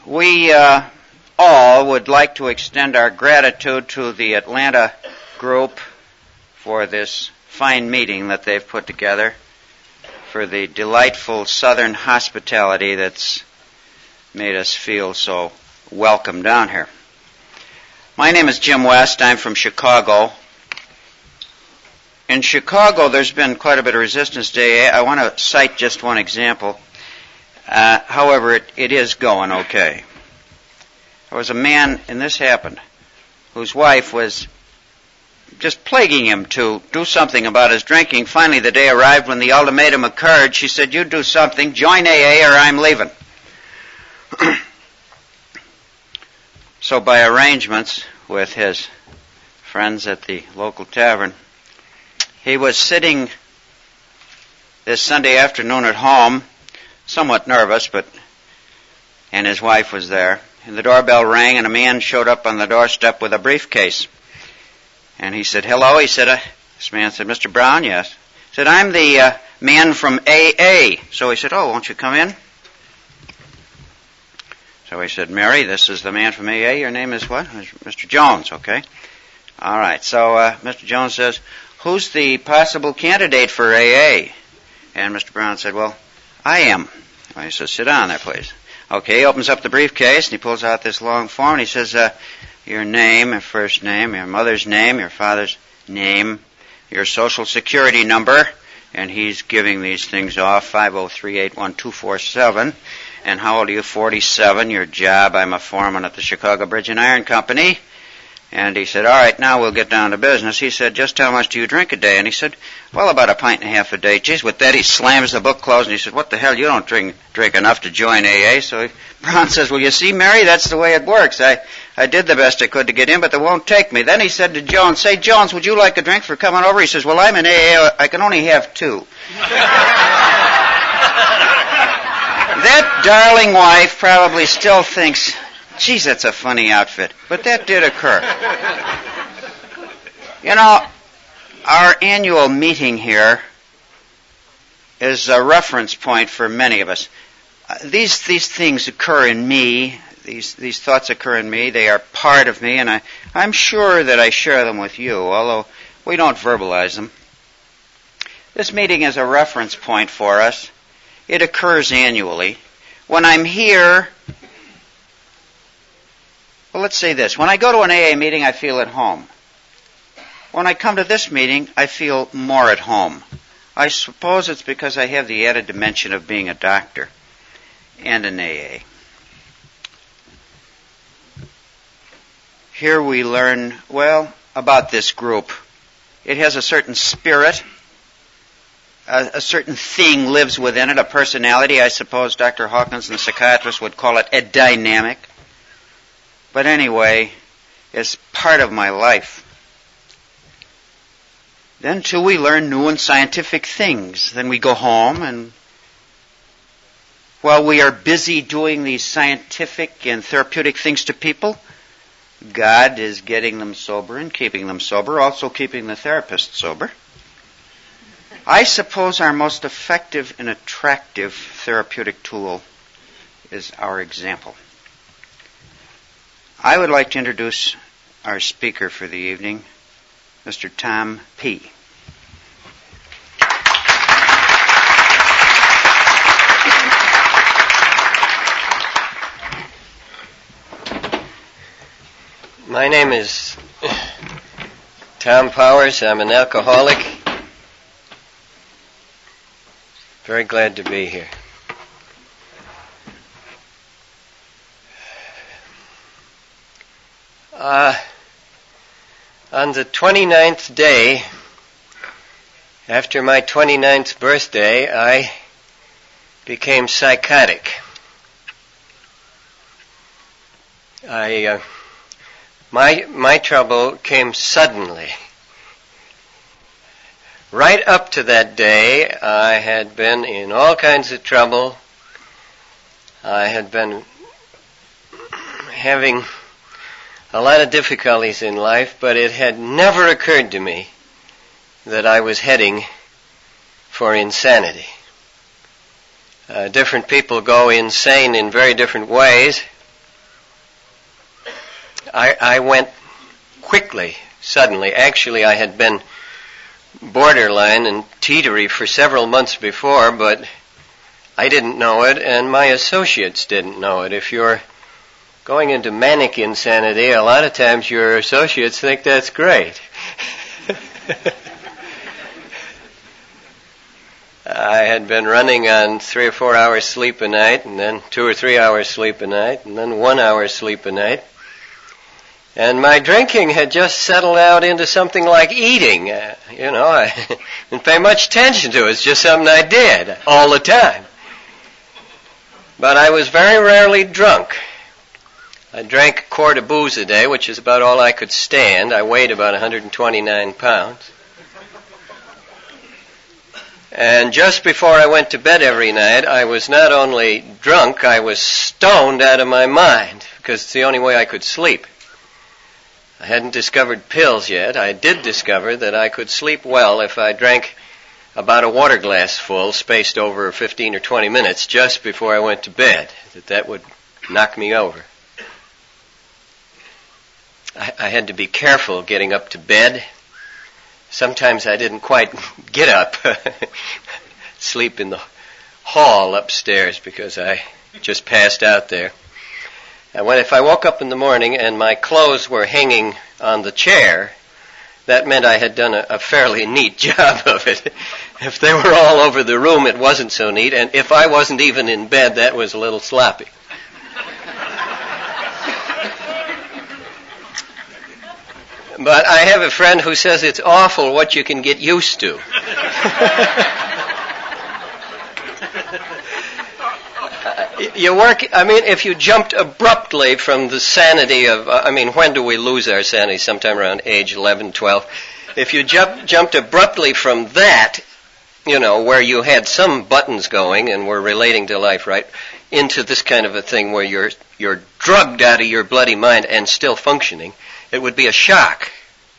We all would like to extend our gratitude to the Atlanta group for this fine meeting that they've put together, for the delightful southern hospitality that's made us feel so welcome down here. My name is Jim West. I'm from Chicago. In Chicago, there's been quite a bit of resistance to AA. I want to cite just one example. However, it is going okay. There was a man, and this happened, whose wife was just plaguing him to do something about his drinking. Finally, the day arrived when the ultimatum occurred. She said, "You do something, join AA or I'm leaving." So by arrangements with his friends at the local tavern, he was sitting this Sunday afternoon at home, somewhat nervous, and his wife was there. And the doorbell rang, and a man showed up on the doorstep with a briefcase. And he said, "Hello." He said, this man said, "Mr. Brown?" "Yes." He said, "I'm the man from AA." So he said, "Oh, won't you come in?" So he said, "Mary, this is the man from AA. Your name is what?" "Mr. Jones." "Okay." "All right." So Mr. Jones says, "Who's the possible candidate for AA?" And Mr. Brown said, "Well, I am." Well, he says, "Sit down there, please." Okay, he opens up the briefcase and he pulls out this long form and he says, your name, your first name, your mother's name, your father's name, your social security number, and he's giving these things off, 503-81247. And how old are you? 47. Your job, I'm a foreman at the Chicago Bridge and Iron Company. And he said, "All right, now we'll get down to business." He said, "Just how much do you drink a day?" And he said, "Well, about a pint and a half a day." Geez, with that he slams the book closed and he said, "What the hell, you don't drink enough to join AA." So Brown says, "Well, you see, Mary, that's the way it works. I did the best I could to get in, but they won't take me." Then he said to Jones, "Say, Jones, would you like a drink for coming over?" He says, "Well, I'm in AA. I can only have two." That darling wife probably still thinks, "Geez, that's a funny outfit." But that did occur. You know, our annual meeting here is a reference point for many of us. These things occur in me. These thoughts occur in me. They are part of me, and I'm sure that I share them with you, although we don't verbalize them. This meeting is a reference point for us. It occurs annually. When I'm here, well, let's say this. When I go to an AA meeting, I feel at home. When I come to this meeting, I feel more at home. I suppose it's because I have the added dimension of being a doctor and an AA. Here we learn, well, about this group. It has a certain spirit. A certain thing lives within it, a personality. I suppose Dr. Hawkins and the psychiatrist would call it a dynamic. But anyway, it's part of my life. Then, too, we learn new and scientific things. Then we go home, and while we are busy doing these scientific and therapeutic things to people, God is getting them sober and keeping them sober, also keeping the therapist sober. I suppose our most effective and attractive therapeutic tool is our example. I would like to introduce our speaker for the evening, Mr. Tom P. My name is Tom Powers. I'm an alcoholic. Very glad to be here. On the 29th day, after my 29th birthday, I became psychotic. My trouble came suddenly. Right up to that day, I had been in all kinds of trouble. I had been having a lot of difficulties in life, but it had never occurred to me that I was heading for insanity. Different people go insane in very different ways. I went quickly, suddenly. Actually, I had been borderline and teetery for several months before, but I didn't know it, and my associates didn't know it. If you're going into manic insanity, a lot of times your associates think that's great. I had been running on 3 or 4 hours sleep a night, and then 2 or 3 hours sleep a night, and then 1 hour sleep a night. And my drinking had just settled out into something like eating. I didn't pay much attention to it. It's just something I did all the time. But I was very rarely drunk. I drank a quart of booze a day, which is about all I could stand. I weighed about 129 pounds. And just before I went to bed every night, I was not only drunk, I was stoned out of my mind, because it's the only way I could sleep. I hadn't discovered pills yet. I did discover that I could sleep well if I drank about a water glass full, spaced over 15 or 20 minutes just before I went to bed, that would knock me over. I had to be careful getting up to bed. Sometimes I didn't quite get up, sleep in the hall upstairs because I just passed out there. And if I woke up in the morning and my clothes were hanging on the chair, that meant I had done a fairly neat job of it. If they were all over the room, it wasn't so neat, and if I wasn't even in bed, that was a little sloppy. But I have a friend who says it's awful what you can get used to. If you jumped abruptly from the sanity of, when do we lose our sanity? Sometime around age 11, 12. If you jumped abruptly from that, where you had some buttons going and were relating to life, right, into this kind of a thing where you're drugged out of your bloody mind and still functioning, it would be a shock.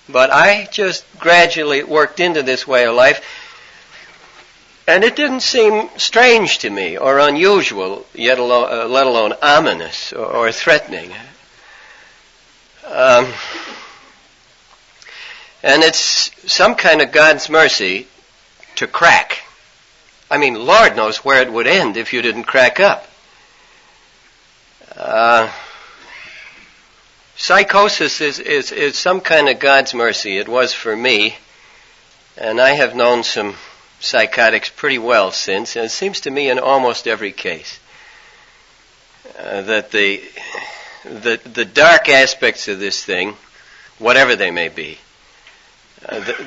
But I just gradually worked into this way of life, and it didn't seem strange to me or unusual, let alone ominous or threatening. And it's some kind of God's mercy to crack. Lord knows where it would end if you didn't crack up. Psychosis is some kind of God's mercy. It was for me, and I have known some psychotics pretty well since, and it seems to me in almost every case that the dark aspects of this thing, whatever they may be,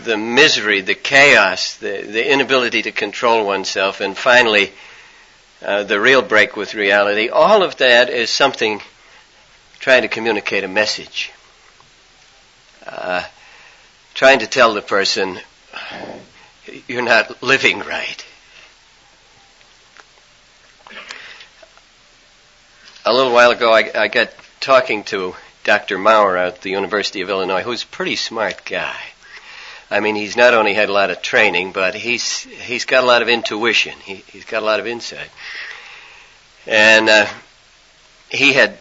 the misery, the chaos, the inability to control oneself, and finally the real break with reality, all of that is something trying to communicate a message. Trying to tell the person, you're not living right. A little while ago, I got talking to Dr. Maurer at the University of Illinois, who's a pretty smart guy. He's not only had a lot of training, but he's got a lot of intuition. He's got a lot of insight. And he had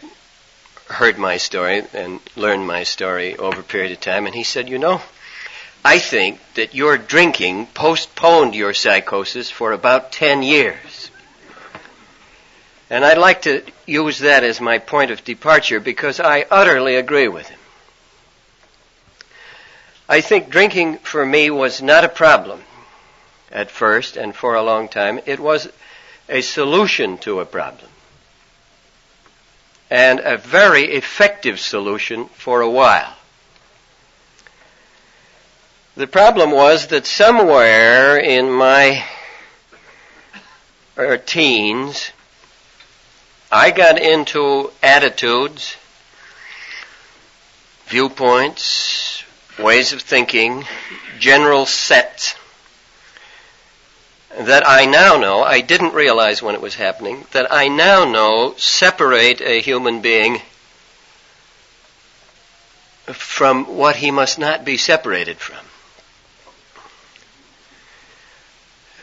heard my story and learned my story over a period of time, and he said, I think that your drinking postponed your psychosis for about 10 years. And I'd like to use that as my point of departure because I utterly agree with him. I think drinking for me was not a problem at first and for a long time. It was a solution to a problem. And a very effective solution for a while. The problem was that somewhere in my teens, I got into attitudes, viewpoints, ways of thinking, general sets that I now know, I didn't realize when it was happening, that I now know separate a human being from what he must not be separated from.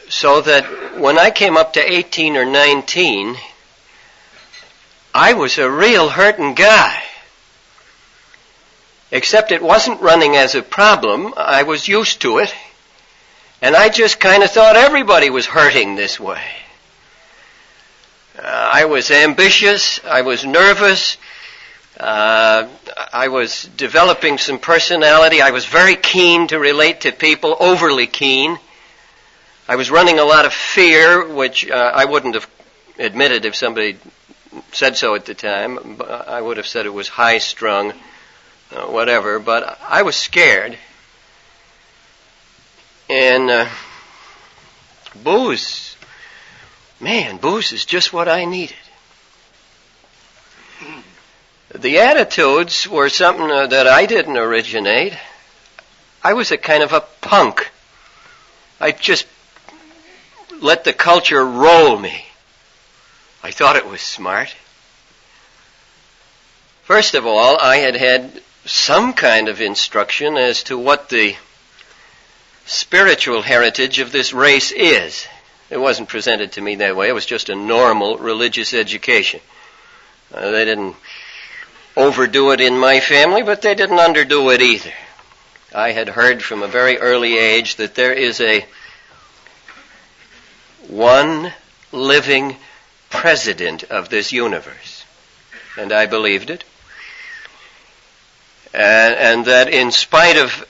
So that when I came up to 18 or 19, I was a real hurting guy. Except it wasn't running as a problem. I was used to it. And I just kind of thought everybody was hurting this way. I was ambitious. I was nervous. I was developing some personality. I was very keen to relate to people, overly keen. I was running a lot of fear, which I wouldn't have admitted if somebody said so at the time. I would have said it was high-strung, whatever. But I was scared. And booze is just what I needed. The attitudes were something that I didn't originate. I was a kind of a punk. I just let the culture roll me. I thought it was smart. First of all, I had had some kind of instruction as to what the spiritual heritage of this race is. It wasn't presented to me that way. It was just a normal religious education. They didn't overdo it in my family, but they didn't underdo it either. I had heard from a very early age that there is a one living president of this universe. And I believed it. And that in spite of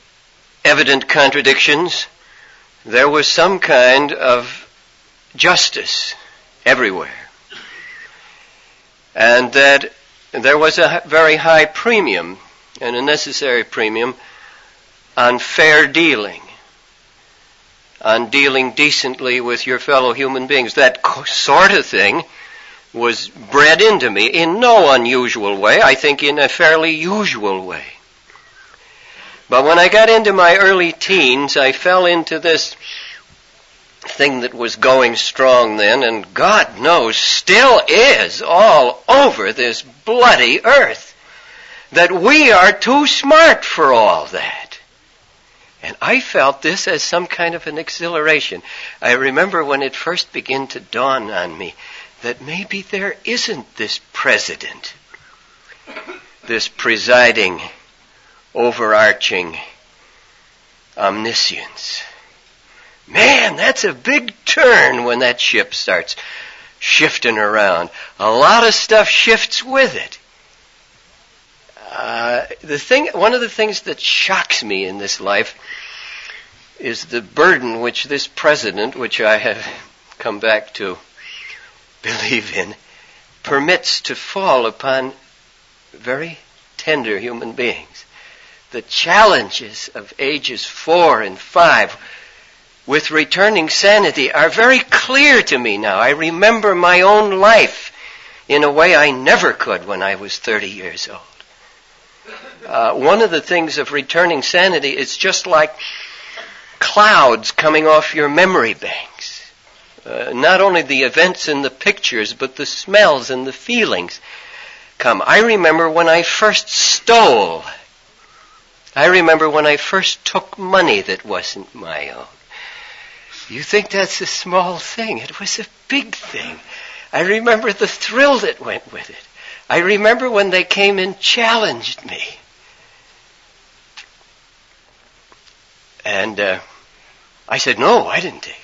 evident contradictions, there was some kind of justice everywhere. And that there was a very high premium, and a necessary premium, on fair dealing, on dealing decently with your fellow human beings. That sort of thing was bred into me in no unusual way, I think in a fairly usual way. But when I got into my early teens, I fell into this thing that was going strong then, and God knows still is all over this bloody earth, that we are too smart for all that. And I felt this as some kind of an exhilaration. I remember when it first began to dawn on me that maybe there isn't this president, this presiding, overarching omniscience. Man, that's a big turn when that ship starts shifting around. A lot of stuff shifts with it. One of the things that shocks me in this life is the burden which this president, which I have come back to believe in, permits to fall upon very tender human beings. The challenges of ages 4 and 5 with returning sanity are very clear to me now. I remember my own life in a way I never could when I was 30 years old. One of the things of returning sanity is just like clouds coming off your memory banks. Not only the events and the pictures, but the smells and the feelings come. I remember when I first stole. I remember when I first took money that wasn't my own. You think that's a small thing. It was a big thing. I remember the thrill that went with it. I remember when they came and challenged me. And I said, no, I didn't take it.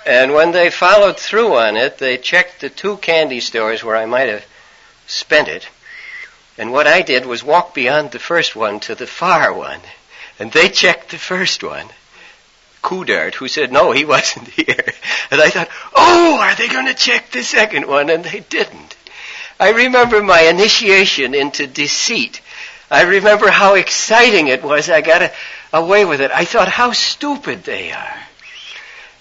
And when they followed through on it, they checked the 2 candy stores where I might have spent it. And what I did was walk beyond the first one to the far one. And they checked the first one. Coudert, who said, no, he wasn't here. And I thought, oh, are they going to check the second one? And they didn't. I remember my initiation into deceit. I remember how exciting it was. I got away with it. I thought how stupid they are.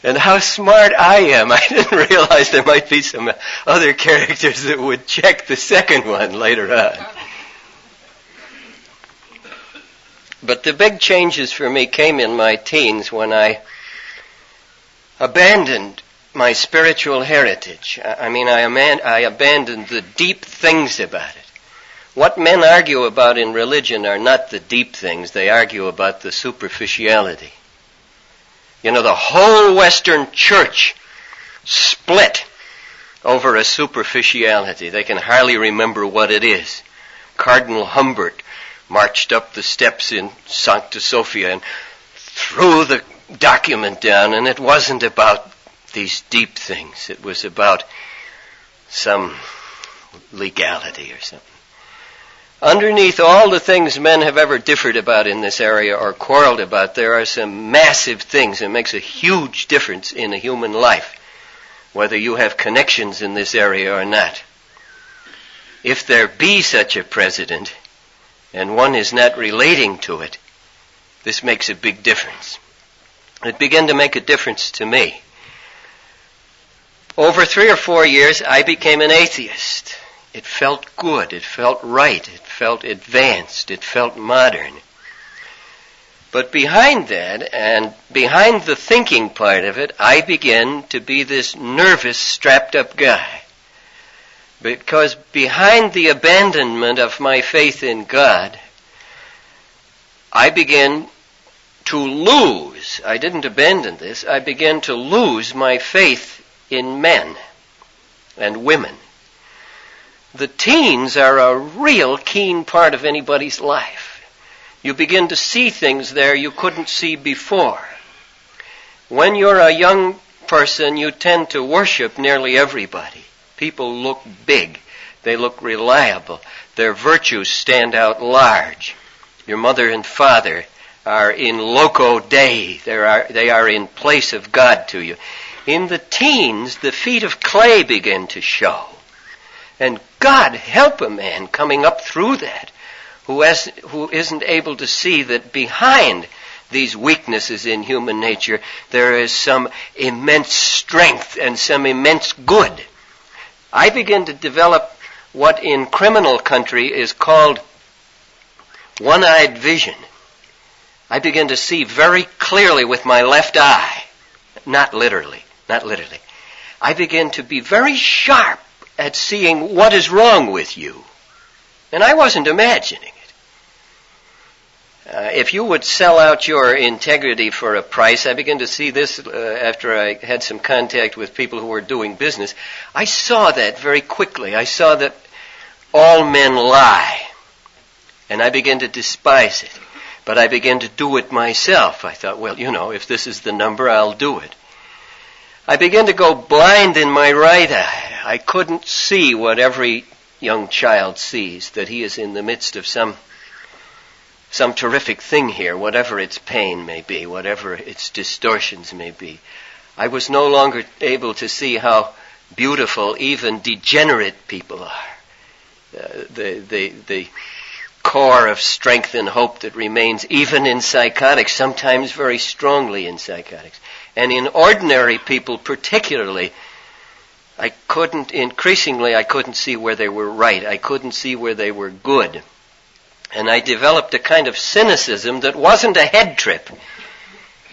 And how smart I am. I didn't realize there might be some other characters that would check the second one later on. But the big changes for me came in my teens when I abandoned my spiritual heritage. I abandoned the deep things about it. What men argue about in religion are not the deep things. They argue about the superficiality. You know, the whole Western church split over a superficiality. They can hardly remember what it is. Cardinal Humbert marched up the steps in Sancta Sophia and threw the document down, and it wasn't about these deep things. It was about some legality or something. Underneath all the things men have ever differed about in this area or quarreled about, there are some massive things that makes a huge difference in a human life, whether you have connections in this area or not. If there be such a president, and one is not relating to it, this makes a big difference. It began to make a difference to me. Over 3 or 4 years, I became an atheist. It felt good. It felt right. It felt advanced. It felt modern. But behind that, and behind the thinking part of it, I began to be this nervous, strapped-up guy. Because behind the abandonment of my faith in God, I began to lose. I didn't abandon this. I began to lose my faith in men and women. The teens are a real keen part of anybody's life. You begin to see things there you couldn't see before. When you're a young person, you tend to worship nearly everybody. People look big. They look reliable. Their virtues stand out large. Your mother and father are in loco Dei. They are in place of God to you. In the teens, the feet of clay begin to show. And God help a man coming up through that who isn't able to see that behind these weaknesses in human nature there is some immense strength and some immense good. I begin to develop what in criminal country is called one-eyed vision. I begin to see very clearly with my left eye. Not literally. I begin to be very sharp at seeing what is wrong with you. And I wasn't imagining it. If you would sell out your integrity for a price, I began to see this after I had some contact with people who were doing business. I saw that very quickly. I saw that all men lie. And I began to despise it. But I began to do it myself. I thought, well, if this is the number, I'll do it. I began to go blind in my right eye. I couldn't see what every young child sees, that he is in the midst of some terrific thing here, whatever its pain may be, whatever its distortions may be. I was no longer able to see how beautiful even degenerate people are. The core of strength and hope that remains even in psychotics, sometimes very strongly in psychotics. And in ordinary people particularly, I couldn't see where they were right. I couldn't see where they were good. And I developed a kind of cynicism that wasn't a head trip.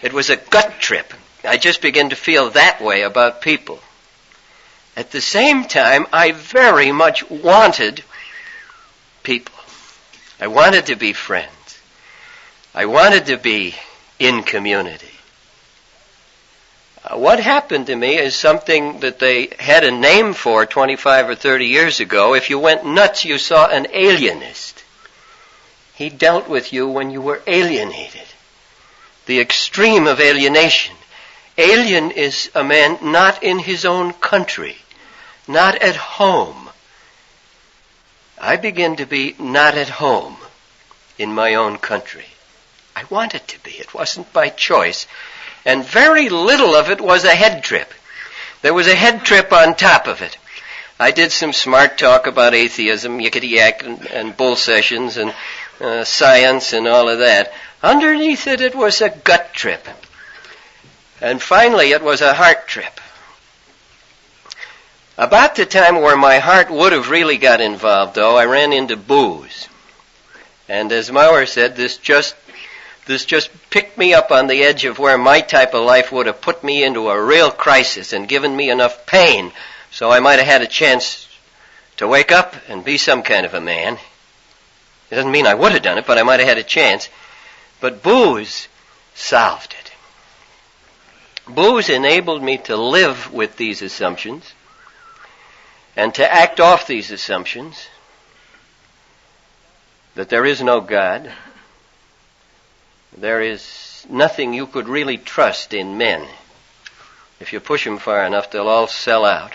It was a gut trip. I just began to feel that way about people. At the same time, I very much wanted people. I wanted to be friends. I wanted to be in community. What happened to me is something that they had a name for 25 or 30 years ago. If you went nuts, you saw an alienist. He dealt with you when you were alienated. The extreme of alienation. Alien is a man not in his own country, not at home. I began to be not at home in my own country. I wanted to be. It wasn't by choice. And very little of it was a head trip. There was a head trip on top of it. I did some smart talk about atheism, yickety-yak, and bull sessions, and science, and all of that. Underneath it, it was a gut trip. And finally, it was a heart trip. About the time where my heart would have really got involved, though, I ran into booze. And as Maurer said, this just picked me up on the edge of where my type of life would have put me into a real crisis and given me enough pain so I might have had a chance to wake up and be some kind of a man. It doesn't mean I would have done it, but I might have had a chance. But booze solved it. Booze enabled me to live with these assumptions And to act off these assumptions, that there is no God, there is nothing you could really trust in men. If you push them far enough, they'll all sell out.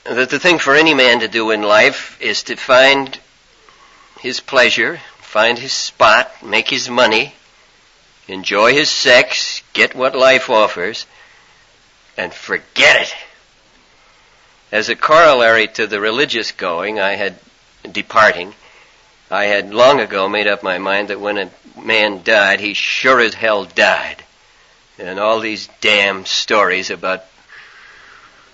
That the thing for any man to do in life is to find his pleasure, find his spot, make his money, enjoy his sex, get what life offers, and forget it. As a corollary to the religious going I had long ago made up my mind that when a man died, he sure as hell died. And all these damn stories about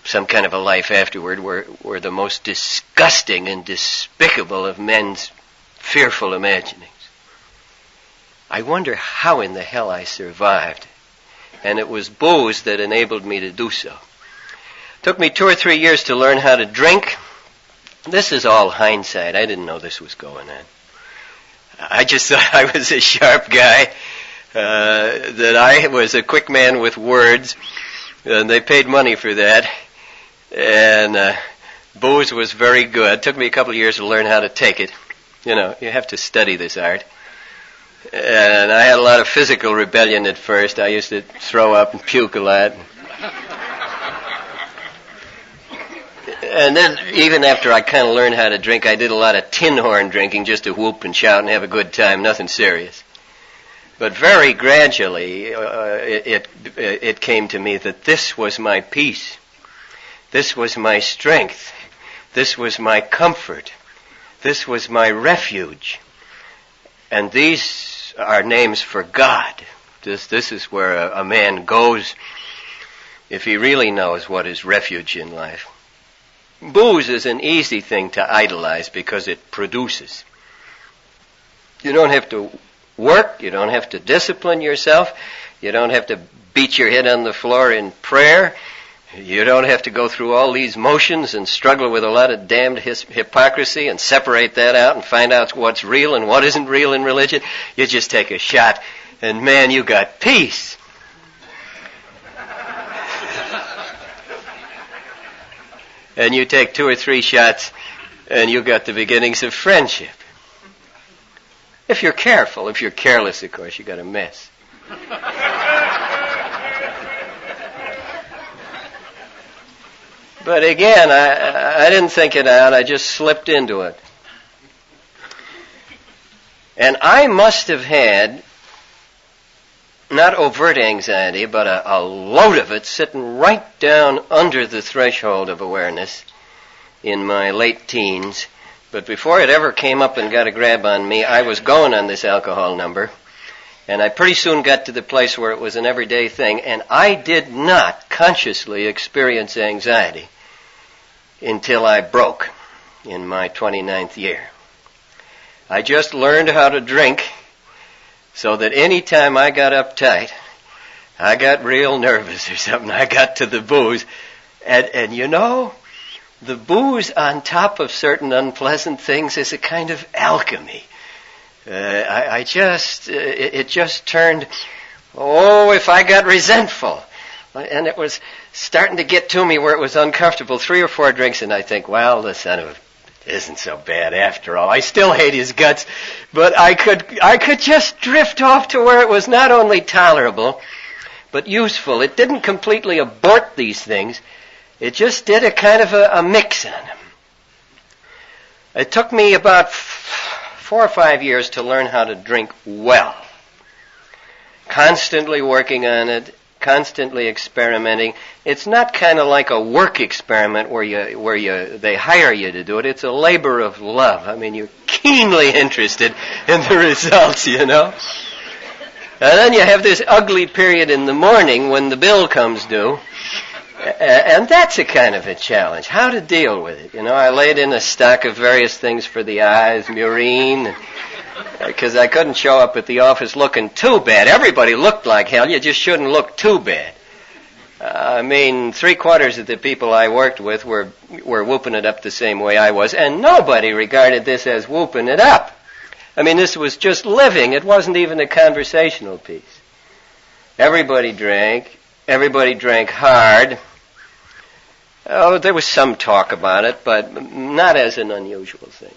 some kind of a life afterward were the most disgusting and despicable of men's fearful imaginings. I wonder how in the hell I survived. And it was booze that enabled me to do so. It took me 2 or 3 years to learn how to drink. This is all hindsight. I didn't know this was going on. I just thought I was a sharp guy, that I was a quick man with words, and they paid money for that. And booze was very good. It took me a couple of years to learn how to take it. You know, you have to study this art. And I had a lot of physical rebellion at first. I used to throw up and puke a lot. And then, even after I kind of learned how to drink, I did a lot of tin horn drinking just to whoop and shout and have a good time, nothing serious. But very gradually, it came to me that this was my peace. This was my strength. This was my comfort. This was my refuge. And these are names for God. This is where a man goes if he really knows what is refuge in life. Booze is an easy thing to idolize because it produces. You don't have to work. You don't have to discipline yourself. You don't have to beat your head on the floor in prayer. You don't have to go through all these motions and struggle with a lot of damned hypocrisy and separate that out and find out what's real and what isn't real in religion. You just take a shot and, man, you got peace. And you take 2 or 3 shots and you got the beginnings of friendship. If you're careful. If you're careless, of course, you got a mess. But again, I didn't think it out. I just slipped into it. And I must have had not overt anxiety, but a load of it sitting right down under the threshold of awareness in my late teens. But before it ever came up and got a grab on me, I was going on this alcohol number. And I pretty soon got to the place where it was an everyday thing, and I did not consciously experience anxiety until I broke in my 29th year. I just learned how to drink so that any time I got uptight, I got real nervous or something, I got to the booze. And you know, the booze on top of certain unpleasant things is a kind of alchemy. It just turned, if I got resentful. And it was starting to get to me where it was uncomfortable. 3 or 4 drinks and I think, well, the son of a isn't so bad after all. I still hate his guts, but I could just drift off to where it was not only tolerable, but useful. It didn't completely abort these things. It just did a kind of a mix on them. It took me about 4 or 5 years to learn how to drink well. Constantly working on it, constantly experimenting. It's not kind of like a work experiment where they hire you to do it. It's a labor of love. I mean, you're keenly interested in the results, you know. And then you have this ugly period in the morning when the bill comes due. And that's a kind of a challenge, how to deal with it. You know, I laid in a stock of various things for the eyes, murine, because I couldn't show up at the office looking too bad. Everybody looked like hell. You just shouldn't look too bad. I mean, 3/4 of the people I worked with were whooping it up the same way I was, and nobody regarded this as whooping it up. I mean, this was just living. It wasn't even a conversational piece. Everybody drank. Everybody drank hard. Oh, there was some talk about it, but not as an unusual thing.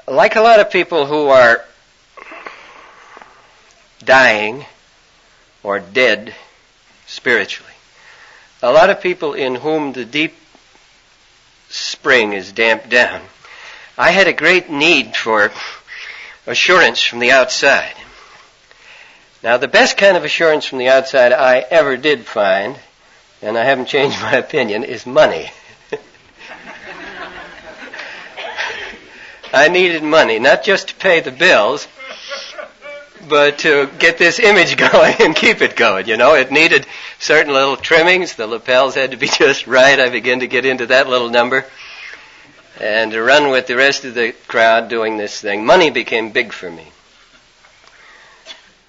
Like a lot of people who are dying or dead spiritually, a lot of people in whom the deep spring is damped down, I had a great need for assurance from the outside. Now, the best kind of assurance from the outside I ever did find, and I haven't changed my opinion, is money. I needed money, not just to pay the bills, but to get this image going and keep it going. You know, it needed certain little trimmings. The lapels had to be just right. I began to get into that little number. And to run with the rest of the crowd doing this thing, money became big for me.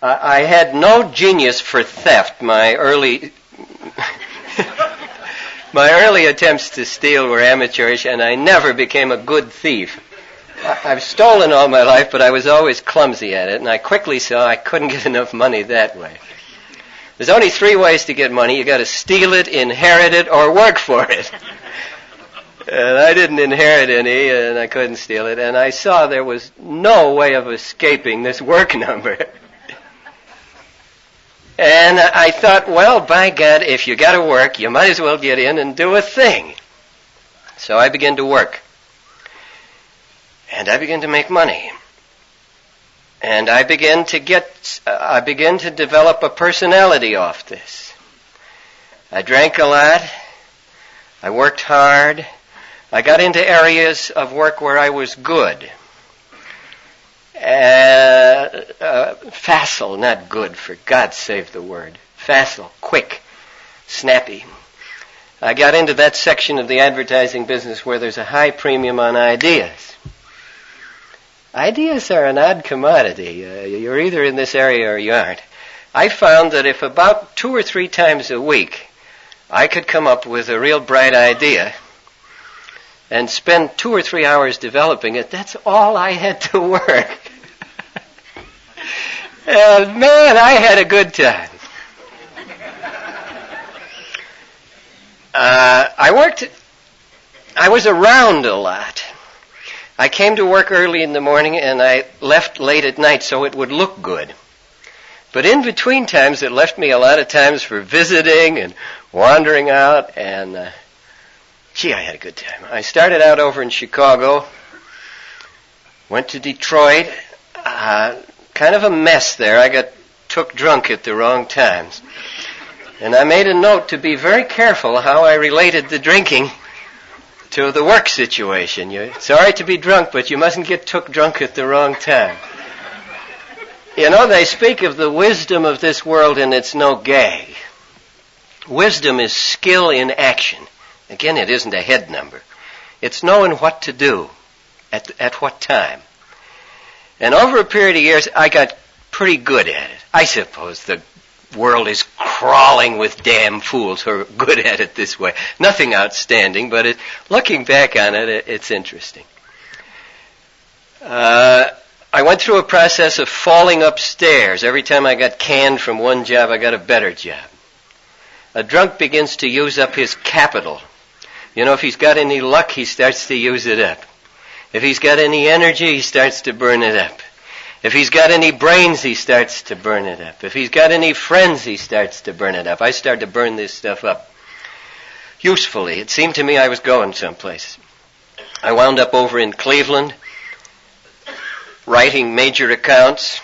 I had no genius for theft. My early attempts to steal were amateurish, and I never became a good thief. I've stolen all my life, but I was always clumsy at it, and I quickly saw I couldn't get enough money that way. There's only 3 ways to get money. You got to steal it, inherit it, or work for it. And I didn't inherit any, and I couldn't steal it, and I saw there was no way of escaping this work number. And I thought, well, by God, if you got to work, you might as well get in and do a thing. So I began to work. And I began to make money. And I began to develop a personality off this. I drank a lot. I worked hard. I got into areas of work where I was good. Facile, not good, for God save the word. Facile, quick, snappy. I got into that section of the advertising business where there's a high premium on ideas. Ideas are an odd commodity. You're either in this area or you aren't. I found that if about 2 or 3 times a week I could come up with a real bright idea and spend 2 or 3 hours developing it, that's all I had to work. Man, I had a good time. I was around a lot. I came to work early in the morning and I left late at night so it would look good. But in between times, it left me a lot of times for visiting and wandering out, and I had a good time. I started out over in Chicago, went to Detroit, kind of a mess there. I took drunk at the wrong times. And I made a note to be very careful how I related the drinking to the work situation. It's all right to be drunk, but you mustn't get took drunk at the wrong time. You know, they speak of the wisdom of this world, and it's no gag. Wisdom is skill in action. Again, it isn't a head number. It's knowing what to do at what time. And over a period of years, I got pretty good at it. I suppose the world is crawling with damn fools who are good at it this way. Nothing outstanding, but looking back on it, it's interesting. I went through a process of falling upstairs. Every time I got canned from one job, I got a better job. A drunk begins to use up his capital. You know, if he's got any luck, he starts to use it up. If he's got any energy, he starts to burn it up. If he's got any brains, he starts to burn it up. If he's got any friends, he starts to burn it up. I started to burn this stuff up usefully. It seemed to me I was going someplace. I wound up over in Cleveland, writing major accounts,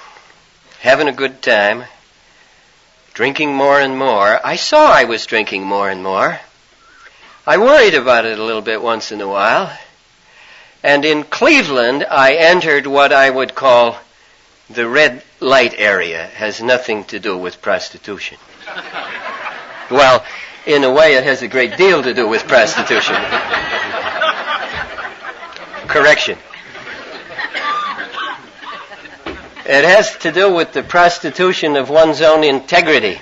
having a good time, drinking more and more. I saw I was drinking more and more. I worried about it a little bit once in a while. And in Cleveland, I entered what I would call the red light area. Has nothing to do with prostitution. Well, in a way, it has a great deal to do with prostitution. Correction. It has to do with the prostitution of one's own integrity.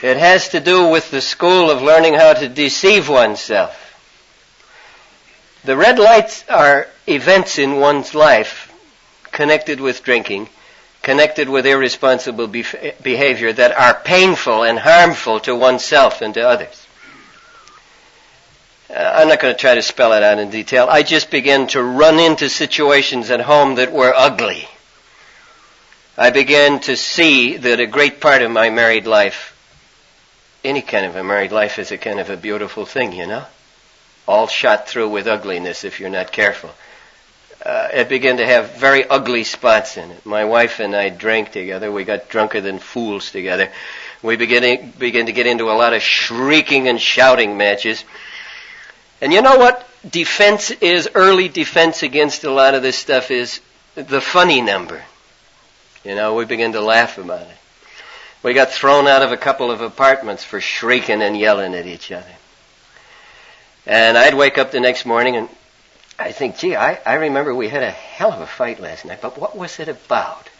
It has to do with the school of learning how to deceive oneself. The red lights are events in one's life connected with drinking, connected with irresponsible behavior that are painful and harmful to oneself and to others. I'm not going to try to spell it out in detail. I just began to run into situations at home that were ugly. I began to see that a great part of my married life, any kind of a married life, is a kind of a beautiful thing, you know? All shot through with ugliness if you're not careful. It began to have very ugly spots in it. My wife and I drank together. We got drunker than fools together. We began to get into a lot of shrieking and shouting matches. And you know what defense is, early defense against a lot of this stuff is? The funny number. You know, we began to laugh about it. We got thrown out of a couple of apartments for shrieking and yelling at each other. And I'd wake up the next morning and I think, gee, I remember we had a hell of a fight last night, but what was it about?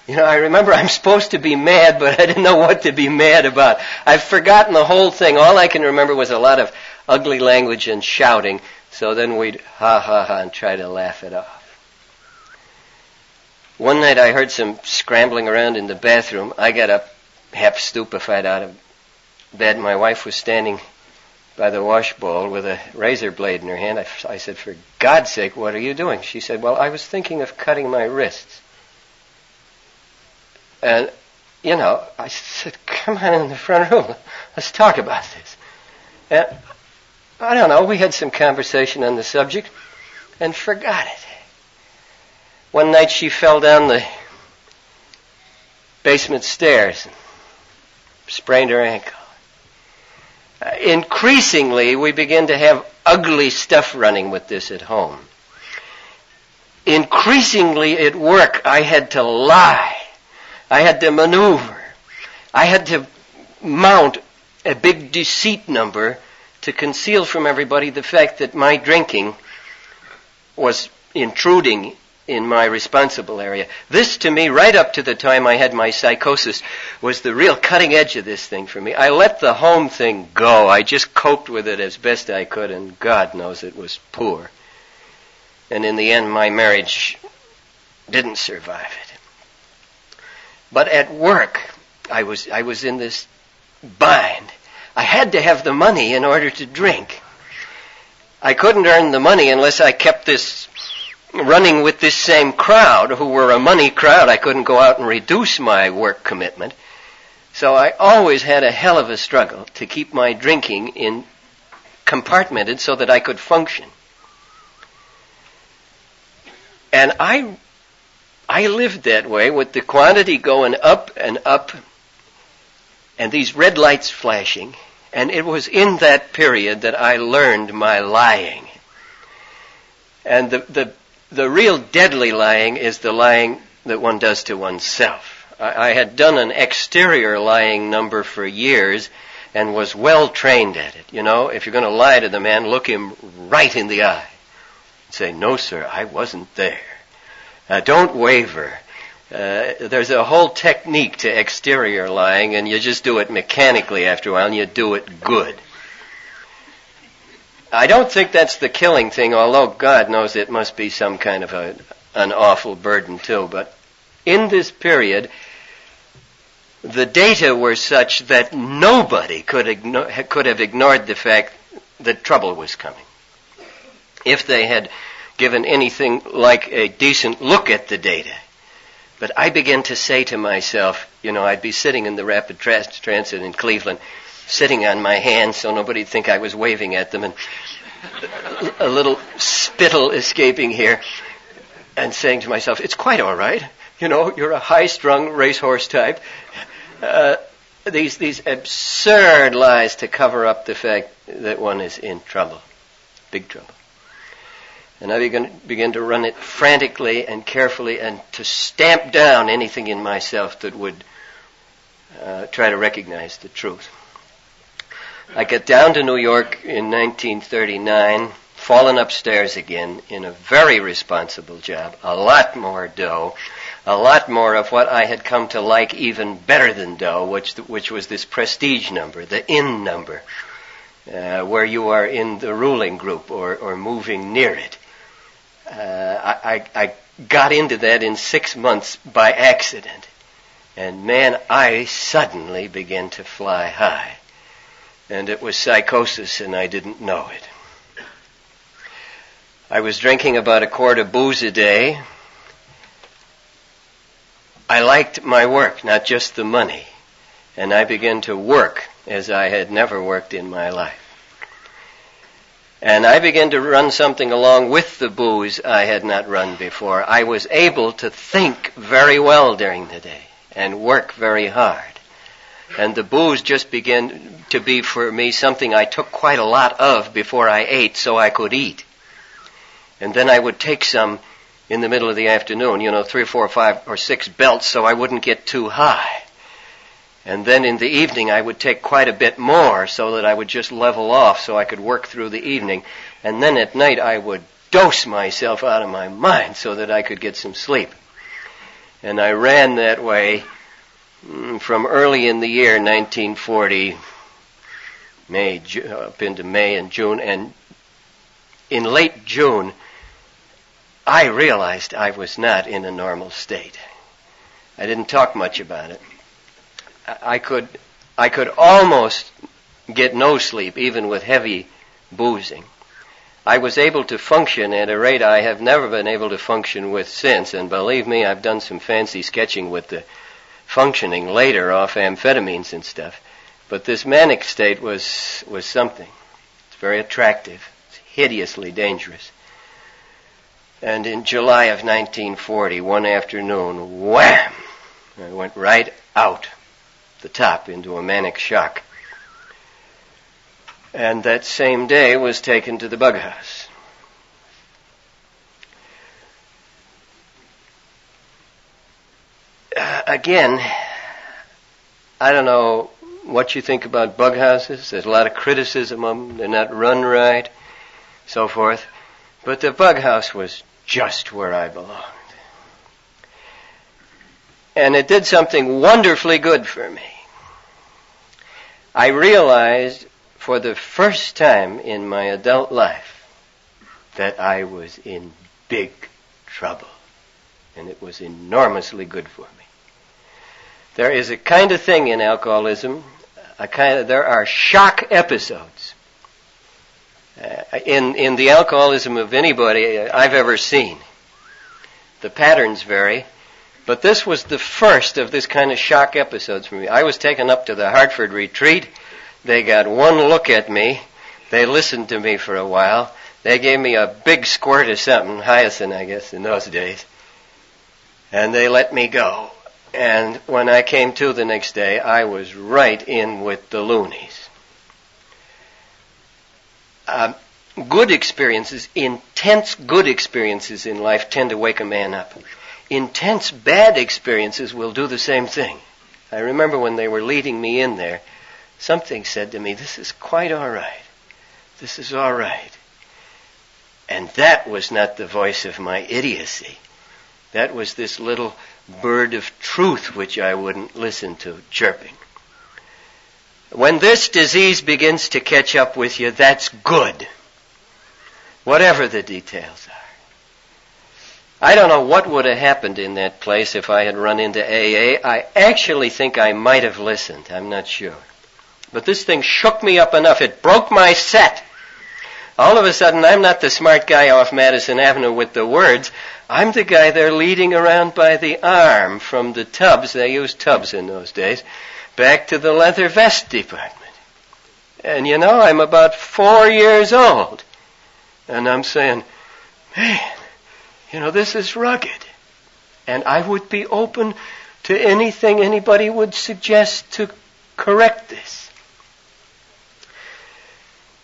You know, I remember I'm supposed to be mad, but I didn't know what to be mad about. I've forgotten the whole thing. All I can remember was a lot of ugly language and shouting, so then we'd ha ha ha and try to laugh it off. One night I heard some scrambling around in the bathroom. I got up, half stupefied out of bed. My wife was standing by the wash bowl with a razor blade in her hand. I said, for God's sake, what are you doing? She said, well, I was thinking of cutting my wrists. And, you know, I said, come on in the front room. Let's talk about this. And I don't know, we had some conversation on the subject and forgot it. One night she fell down the basement stairs and sprained her ankle. Increasingly, we began to have ugly stuff running with this at home. Increasingly at work, I had to lie. I had to maneuver. I had to mount a big deceit number to conceal from everybody the fact that my drinking was intruding in my responsible area. This, to me, right up to the time I had my psychosis, was the real cutting edge of this thing for me. I let the home thing go. I just coped with it as best I could, and God knows it was poor. And in the end, my marriage didn't survive it. But at work, I was in this bind. I had to have the money in order to drink. I couldn't earn the money unless I kept this running with this same crowd who were a money crowd. I couldn't go out and reduce my work commitment. So I always had a hell of a struggle to keep my drinking compartmented so that I could function. And I lived that way with the quantity going up and up and these red lights flashing. And it was in that period that I learned my lying. And the real deadly lying is the lying that one does to oneself. I had done an exterior lying number for years and was well trained at it. You know, if you're going to lie to the man, look him right in the eye. Say, no, sir, I wasn't there. Don't waver. There's a whole technique to exterior lying, and you just do it mechanically after a while, and you do it good. I don't think that's the killing thing, although God knows it must be some kind of an awful burden too. But in this period, the data were such that nobody could have ignored the fact that trouble was coming. If they had given anything like a decent look at the data. But I began to say to myself, you know, I'd be sitting in the rapid transit in Cleveland, sitting on my hands so nobody'd think I was waving at them, and a little spittle escaping here, and saying to myself, it's quite all right. You know, you're a high-strung racehorse type. These absurd lies to cover up the fact that one is in trouble, big trouble. And I began to run it frantically and carefully and to stamp down anything in myself that would try to recognize the truth. I got down to New York in 1939, fallen upstairs again in a very responsible job, a lot more dough, a lot more of what I had come to like even better than dough, which was this prestige number, the in number, where you are in the ruling group or moving near it. I got into that in 6 months by accident. And man, I suddenly began to fly high. And it was psychosis, and I didn't know it. I was drinking about a quart of booze a day. I liked my work, not just the money. And I began to work as I had never worked in my life. And I began to run something along with the booze I had not run before. I was able to think very well during the day and work very hard. And the booze just began to be for me something I took quite a lot of before I ate so I could eat. And then I would take some in the middle of the afternoon, 3 or 4 or 5 or 6 belts so I wouldn't get too high. And then in the evening I would take quite a bit more so that I would just level off so I could work through the evening. And then at night I would dose myself out of my mind so that I could get some sleep. And I ran that way from early in the year 1940, up into May and June. And in late June, I realized I was not in a normal state. I didn't talk much about it. I could almost get no sleep, even with heavy boozing. I was able to function at a rate I have never been able to function with since, and believe me, I've done some fancy sketching with the functioning later off amphetamines and stuff. But this manic state was something. It's very attractive. It's hideously dangerous. And in July of 1940, one afternoon, wham! I went right out the top into a manic shock. And that same day was taken to the bug house. Again, I don't know what you think about bug houses. There's a lot of criticism of them. They're not run right, so forth. But the bug house was just where I belonged. And it did something wonderfully good for me. I realized for the first time in my adult life that I was in big trouble. And it was enormously good for me. There is a kind of thing in alcoholism, there are shock episodes in the alcoholism of anybody I've ever seen. The patterns vary, but this was the first of this kind of shock episodes for me. I was taken up to the Hartford retreat. They got one look at me. They listened to me for a while. They gave me a big squirt of something, hyoscine, I guess, in those days. And they let me go. And when I came to the next day, I was right in with the loonies. Good experiences, intense good experiences in life tend to wake a man up. Intense bad experiences will do the same thing. I remember when they were leading me in there, something said to me, this is quite all right. This is all right. And that was not the voice of my idiocy. That was this little bird of truth which I wouldn't listen to chirping. When this disease begins to catch up with you, that's good. Whatever the details are. I don't know what would have happened in that place if I had run into AA. I actually think I might have listened. I'm not sure. But this thing shook me up enough. It broke my set. All of a sudden, I'm not the smart guy off Madison Avenue with the words. I'm the guy they're leading around by the arm from the tubs, they used tubs in those days, back to the leather vest department. And I'm about 4 years old. And I'm saying, man, this is rugged. And I would be open to anything anybody would suggest to correct this.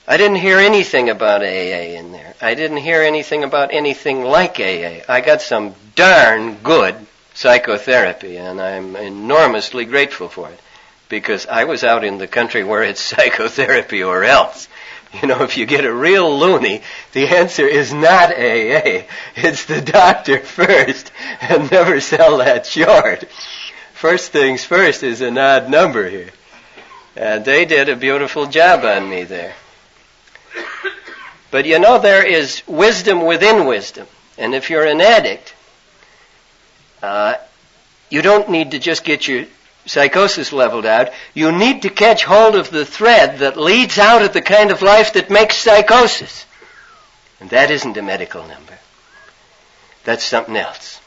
I didn't hear anything about AA in there. I didn't hear anything about anything like AA. I got some darn good psychotherapy, and I'm enormously grateful for it, because I was out in the country where it's psychotherapy or else. If you get a real loony, the answer is not AA. It's the doctor first, and never sell that short. First things first is an odd number here. And they did a beautiful job on me there. But there is wisdom within wisdom. And if you're an addict, You don't need to just get your psychosis leveled out. You need to catch hold of the thread that leads out of the kind of life that makes psychosis. And that isn't a medical number. That's something else.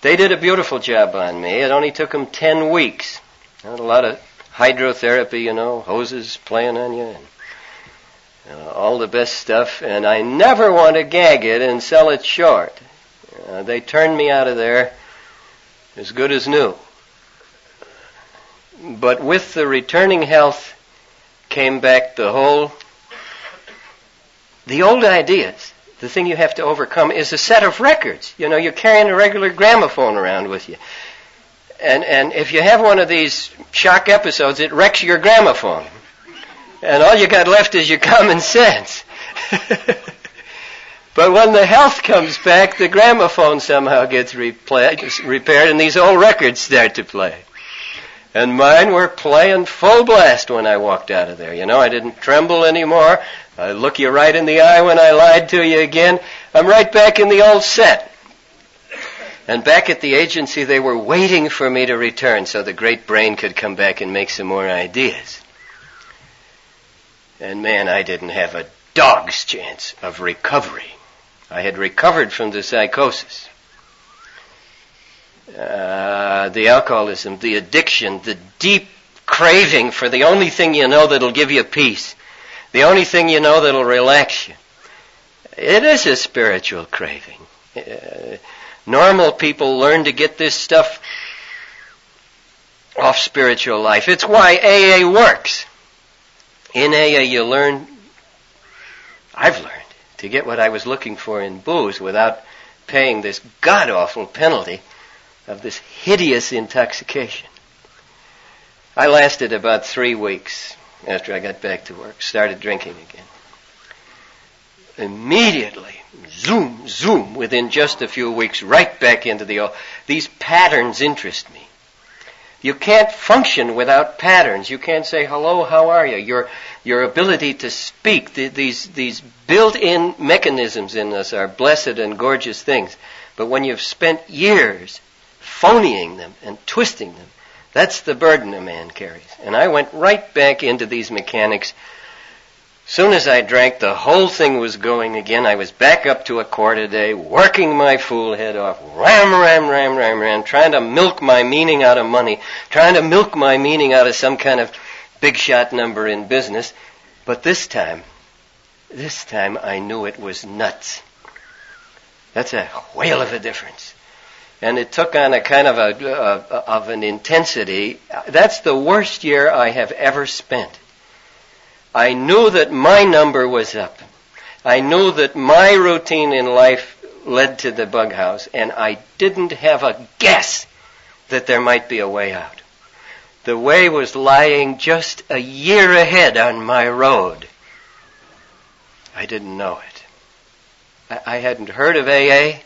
They did a beautiful job on me. It only took them 10 weeks. Not a lot of hydrotherapy, hoses playing on you, and all the best stuff. And I never want to gag it and sell it short. They turned me out of there as good as new. But with the returning health came back the old ideas. The thing you have to overcome is a set of records. You're carrying a regular gramophone around with you. And if you have one of these shock episodes, it wrecks your gramophone. And all you got left is your common sense. But when the health comes back, the gramophone somehow gets repaired, and these old records start to play. And mine were playing full blast when I walked out of there. I didn't tremble anymore. I look you right in the eye when I lied to you again. I'm right back in the old set. And back at the agency, they were waiting for me to return so the great brain could come back and make some more ideas. And man, I didn't have a dog's chance of recovery. I had recovered from the psychosis. The alcoholism, the addiction, the deep craving for the only thing that'll give you peace, the only thing that'll relax you. It is a spiritual craving. Normal people learn to get this stuff off spiritual life. It's why AA works. In AA I've learned to get what I was looking for in booze without paying this god-awful penalty of this hideous intoxication. I lasted about 3 weeks after I got back to work, started drinking again. Immediately, zoom, within just a few weeks, right back into the old. These patterns interest me. You can't function without patterns. You can't say, hello, how are you? Your ability to speak, these built-in mechanisms in us are blessed and gorgeous things. But when you've spent years phonying them and twisting them, that's the burden a man carries. And I went right back into these mechanics. Soon as I drank, the whole thing was going again. I was back up to a quart a day, working my fool head off, ram, trying to milk my meaning out of money, trying to milk my meaning out of some kind of big shot number in business. But this time I knew it was nuts. That's a whale of a difference. And it took on a kind of an intensity. That's the worst year I have ever spent. I knew that my number was up. I knew that my routine in life led to the bug house, and I didn't have a guess that there might be a way out. The way was lying just a year ahead on my road. I didn't know it. I hadn't heard of AA.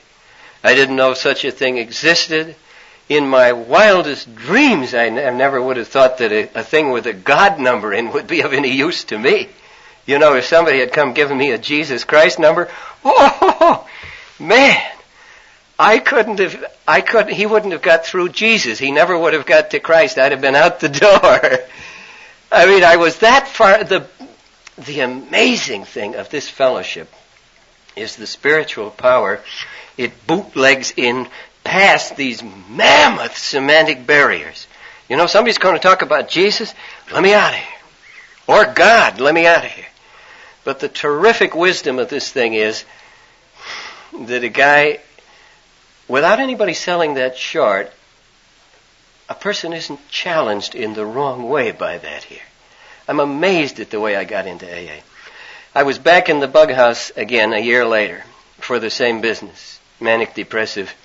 I didn't know such a thing existed. In my wildest dreams, I never would have thought that a thing with a God number in would be of any use to me. If somebody had come giving me a Jesus Christ number, man, he wouldn't have got through Jesus. He never would have got to Christ. I'd have been out the door. I was that far. The amazing thing of this fellowship is the spiritual power. It bootlegs in past these mammoth semantic barriers. Somebody's going to talk about Jesus, let me out of here. Or God, let me out of here. But the terrific wisdom of this thing is that a guy, without anybody selling that short, a person isn't challenged in the wrong way by that here. I'm amazed at the way I got into AA. I was back in the bug house again a year later for the same business, manic depressive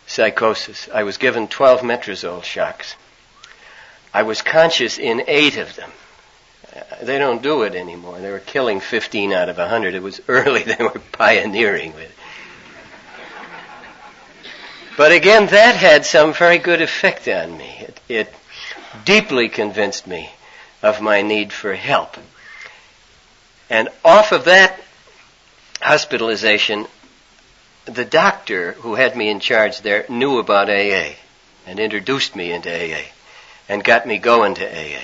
psychosis. I was given 12 metrazole shocks. I was conscious in 8 of them. They don't do it anymore. They were killing 15 out of 100. It was early. They were pioneering with it. But again, that had some very good effect on me. It deeply convinced me of my need for help. And off of that hospitalization, the doctor who had me in charge there knew about AA and introduced me into AA and got me going to AA.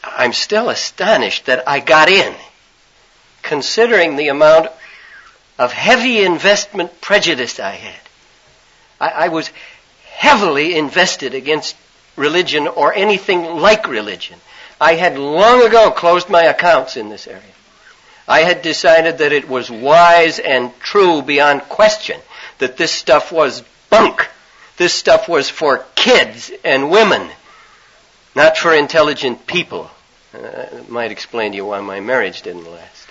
I'm still astonished that I got in, considering the amount of heavy investment prejudice I had. I was heavily invested against religion or anything like religion. I had long ago closed my accounts in this area. I had decided that it was wise and true beyond question that this stuff was bunk. This stuff was for kids and women, not for intelligent people. It might explain to you why my marriage didn't last.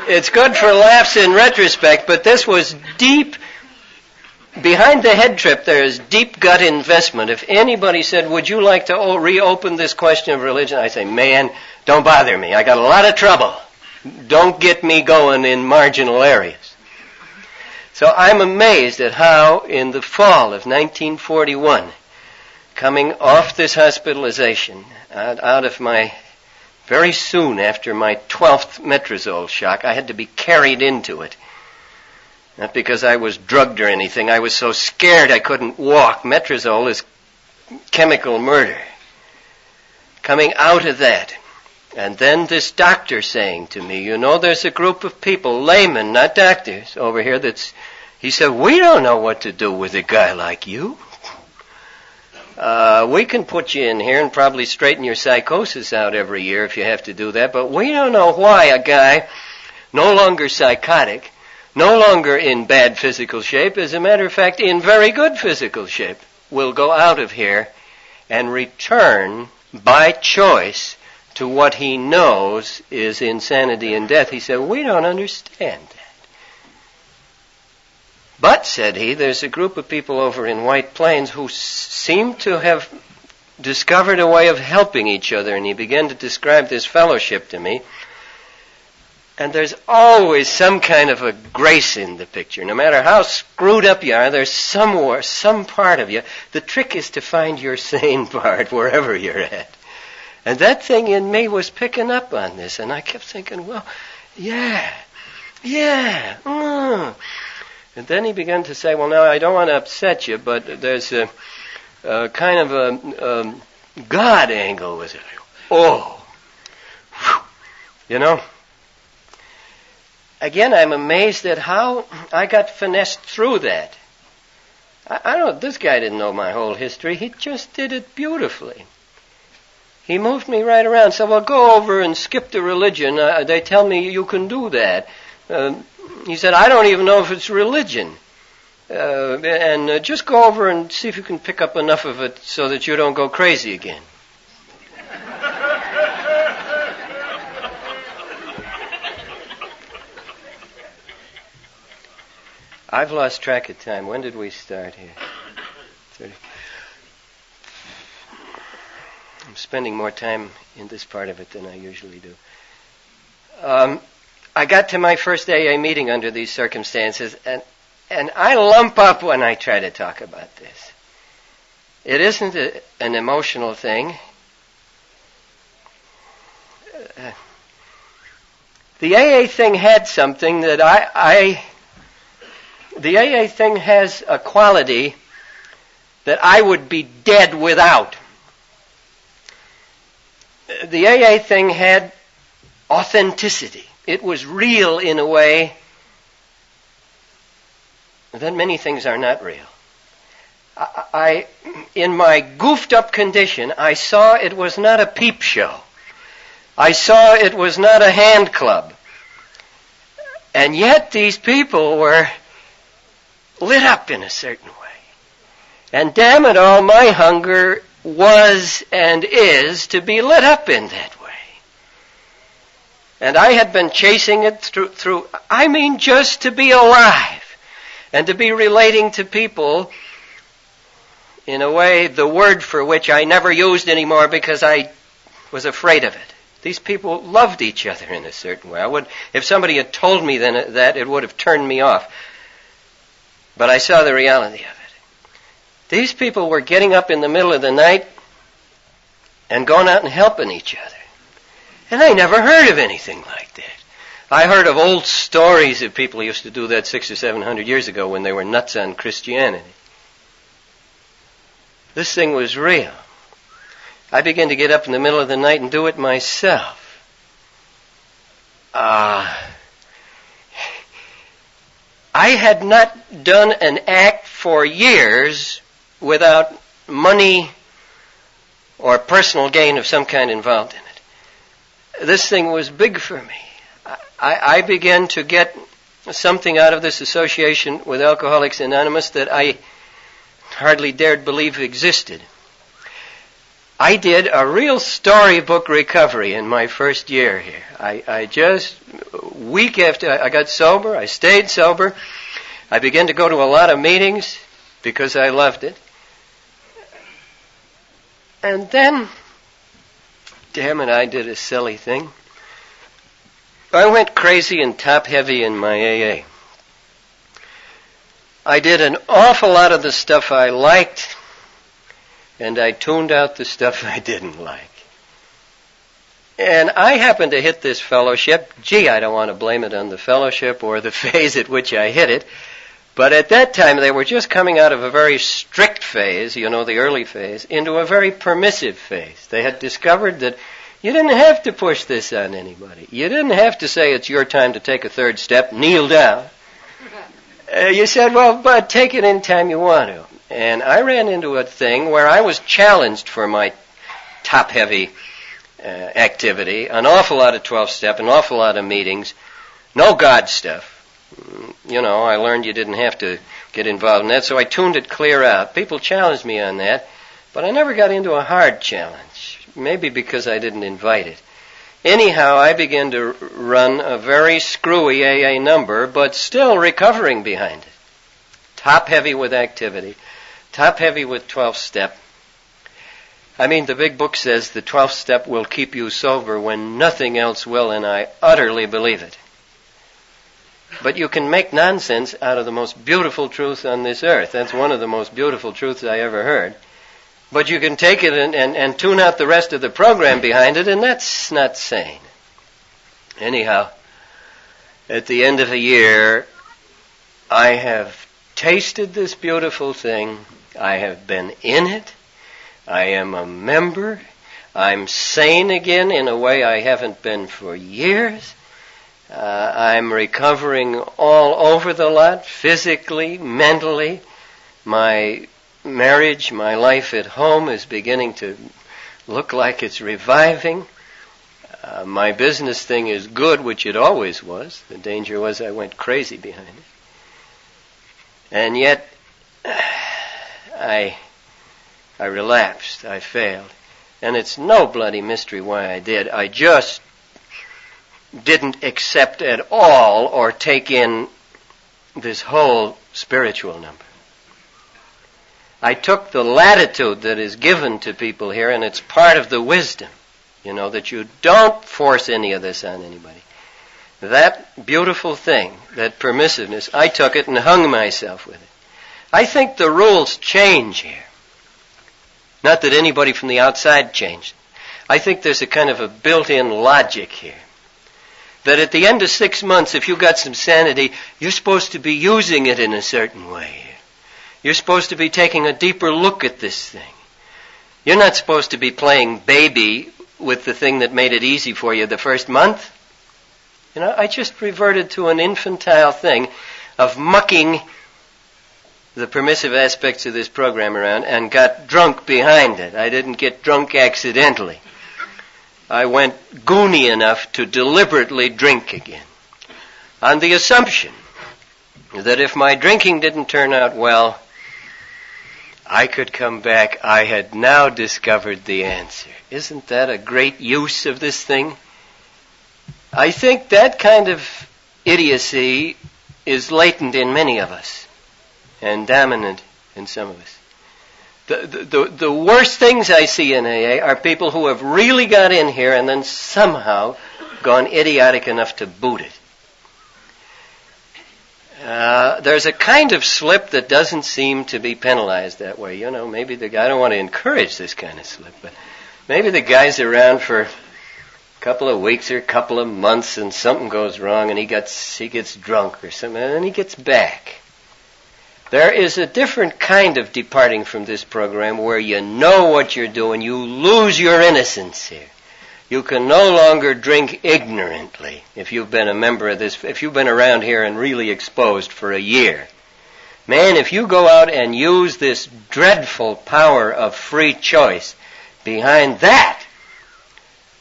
It's good for laughs in retrospect, but this was deep. Behind the head trip, there is deep gut investment. If anybody said, would you like to reopen this question of religion? I say, man, don't bother me. I got a lot of trouble. Don't get me going in marginal areas. So I'm amazed at how in the fall of 1941, coming off this hospitalization, out of my, very soon after my 12th metrazole shock, I had to be carried into it. Not because I was drugged or anything. I was so scared I couldn't walk. Metrazole is chemical murder. Coming out of that, and then this doctor saying to me, you know, there's a group of people, laymen, not doctors, over here he said, we don't know what to do with a guy like you. We can put you in here and probably straighten your psychosis out every year if you have to do that, but we don't know why a guy, no longer psychotic, no longer in bad physical shape, as a matter of fact, in very good physical shape, will go out of here and return by choice to what he knows is insanity and death. He said, we don't understand that. But, said he, there's a group of people over in White Plains who seem to have discovered a way of helping each other, and he began to describe this fellowship to me. And there's always some kind of a grace in the picture. No matter how screwed up you are, there's somewhere, some part of you. The trick is to find your sane part wherever you're at. And that thing in me was picking up on this. And I kept thinking, well, yeah. And then he began to say, well, now, I don't want to upset you, but there's a kind of a God angle with it. Oh. Whew. You know? Again, I'm amazed at how I got finessed through that. I don't, this guy didn't know my whole history. He just did it beautifully. He moved me right around. Said, well, go over and skip the religion. They tell me you can do that. He said, I don't even know if it's religion. And just go over and see if you can pick up enough of it so that you don't go crazy again. I've lost track of time. When did we start here? 30. I'm spending more time in this part of it than I usually do. I got to my first AA meeting under these circumstances, and I lump up when I try to talk about this. It isn't an emotional thing. The AA thing had something that the AA thing has a quality that I would be dead without. The AA thing had authenticity. It was real in a way that many things are not real. In my goofed up condition, I saw it was not a peep show. I saw it was not a hand club. And yet these people were lit up in a certain way. And damn it all, my hunger was and is to be lit up in that way. And I had been chasing it through just to be alive and to be relating to people in a way, the word for which I never used anymore because I was afraid of it. These people loved each other in a certain way. If somebody had told me then that, it would have turned me off. But I saw the reality of it. These people were getting up in the middle of the night and going out and helping each other. And I never heard of anything like that. I heard of old stories that people used to do that 600 or 700 years ago when they were nuts on Christianity. This thing was real. I began to get up in the middle of the night and do it myself. I had not done an act for years without money or personal gain of some kind involved in it. This thing was big for me. I began to get something out of this association with Alcoholics Anonymous that I hardly dared believe existed. I did a real storybook recovery in my first year here. I just, week after I got sober, I stayed sober. I began to go to a lot of meetings because I loved it. And then, damn it, I did a silly thing. I went crazy and top-heavy in my AA. I did an awful lot of the stuff I liked, and I tuned out the stuff I didn't like. And I happened to hit this fellowship. Gee, I don't want to blame it on the fellowship or the phase at which I hit it, but at that time they were just coming out of a very strict phase, the early phase, into a very permissive phase. They had discovered that you didn't have to push this on anybody. You didn't have to say it's your time to take a third step, kneel down. You said, well, but take it any time you want to. And I ran into a thing where I was challenged for my top-heavy activity, an awful lot of 12-step, an awful lot of meetings, no God stuff. I learned you didn't have to get involved in that, so I tuned it clear out. People challenged me on that, but I never got into a hard challenge. Maybe because I didn't invite it. Anyhow, I began to run a very screwy AA number, but still recovering behind it. Top-heavy with activity. Top-heavy with 12-step. I mean, the big book says the 12-step will keep you sober when nothing else will, and I utterly believe it. But you can make nonsense out of the most beautiful truth on this earth. That's one of the most beautiful truths I ever heard. But you can take it and tune out the rest of the program behind it, and that's not sane. Anyhow, at the end of a year, I have tasted this beautiful thing. I have been in it. I am a member. I'm sane again in a way I haven't been for years. I'm recovering all over the lot, physically, mentally. My marriage, my life at home is beginning to look like it's reviving. My business thing is good, which it always was. The danger was I went crazy behind it. And yet, I relapsed. I failed. And it's no bloody mystery why I did. I just didn't accept at all or take in this whole spiritual number. I took the latitude that is given to people here, and it's part of the wisdom, that you don't force any of this on anybody. That beautiful thing, that permissiveness, I took it and hung myself with it. I think the rules change here. Not that anybody from the outside changed. I think there's a kind of a built-in logic here. That at the end of 6 months, if you got some sanity, you're supposed to be using it in a certain way. You're supposed to be taking a deeper look at this thing. You're not supposed to be playing baby with the thing that made it easy for you the first month. I just reverted to an infantile thing of mucking the permissive aspects of this program around and got drunk behind it. I didn't get drunk accidentally. I went goony enough to deliberately drink again, on the assumption that if my drinking didn't turn out well, I could come back. I had now discovered the answer. Isn't that a great use of this thing? I think that kind of idiocy is latent in many of us and dominant in some of us. The worst things I see in AA are people who have really got in here and then somehow gone idiotic enough to boot it. There's a kind of slip that doesn't seem to be penalized that way. Maybe I don't want to encourage this kind of slip, but maybe the guy's around for couple of weeks or a couple of months, and something goes wrong, and he gets drunk or something, and then he gets back. There is a different kind of departing from this program where you know what you're doing. You lose your innocence here. You can no longer drink ignorantly if you've been a member of this, if you've been around here and really exposed for a year. Man, if you go out and use this dreadful power of free choice behind that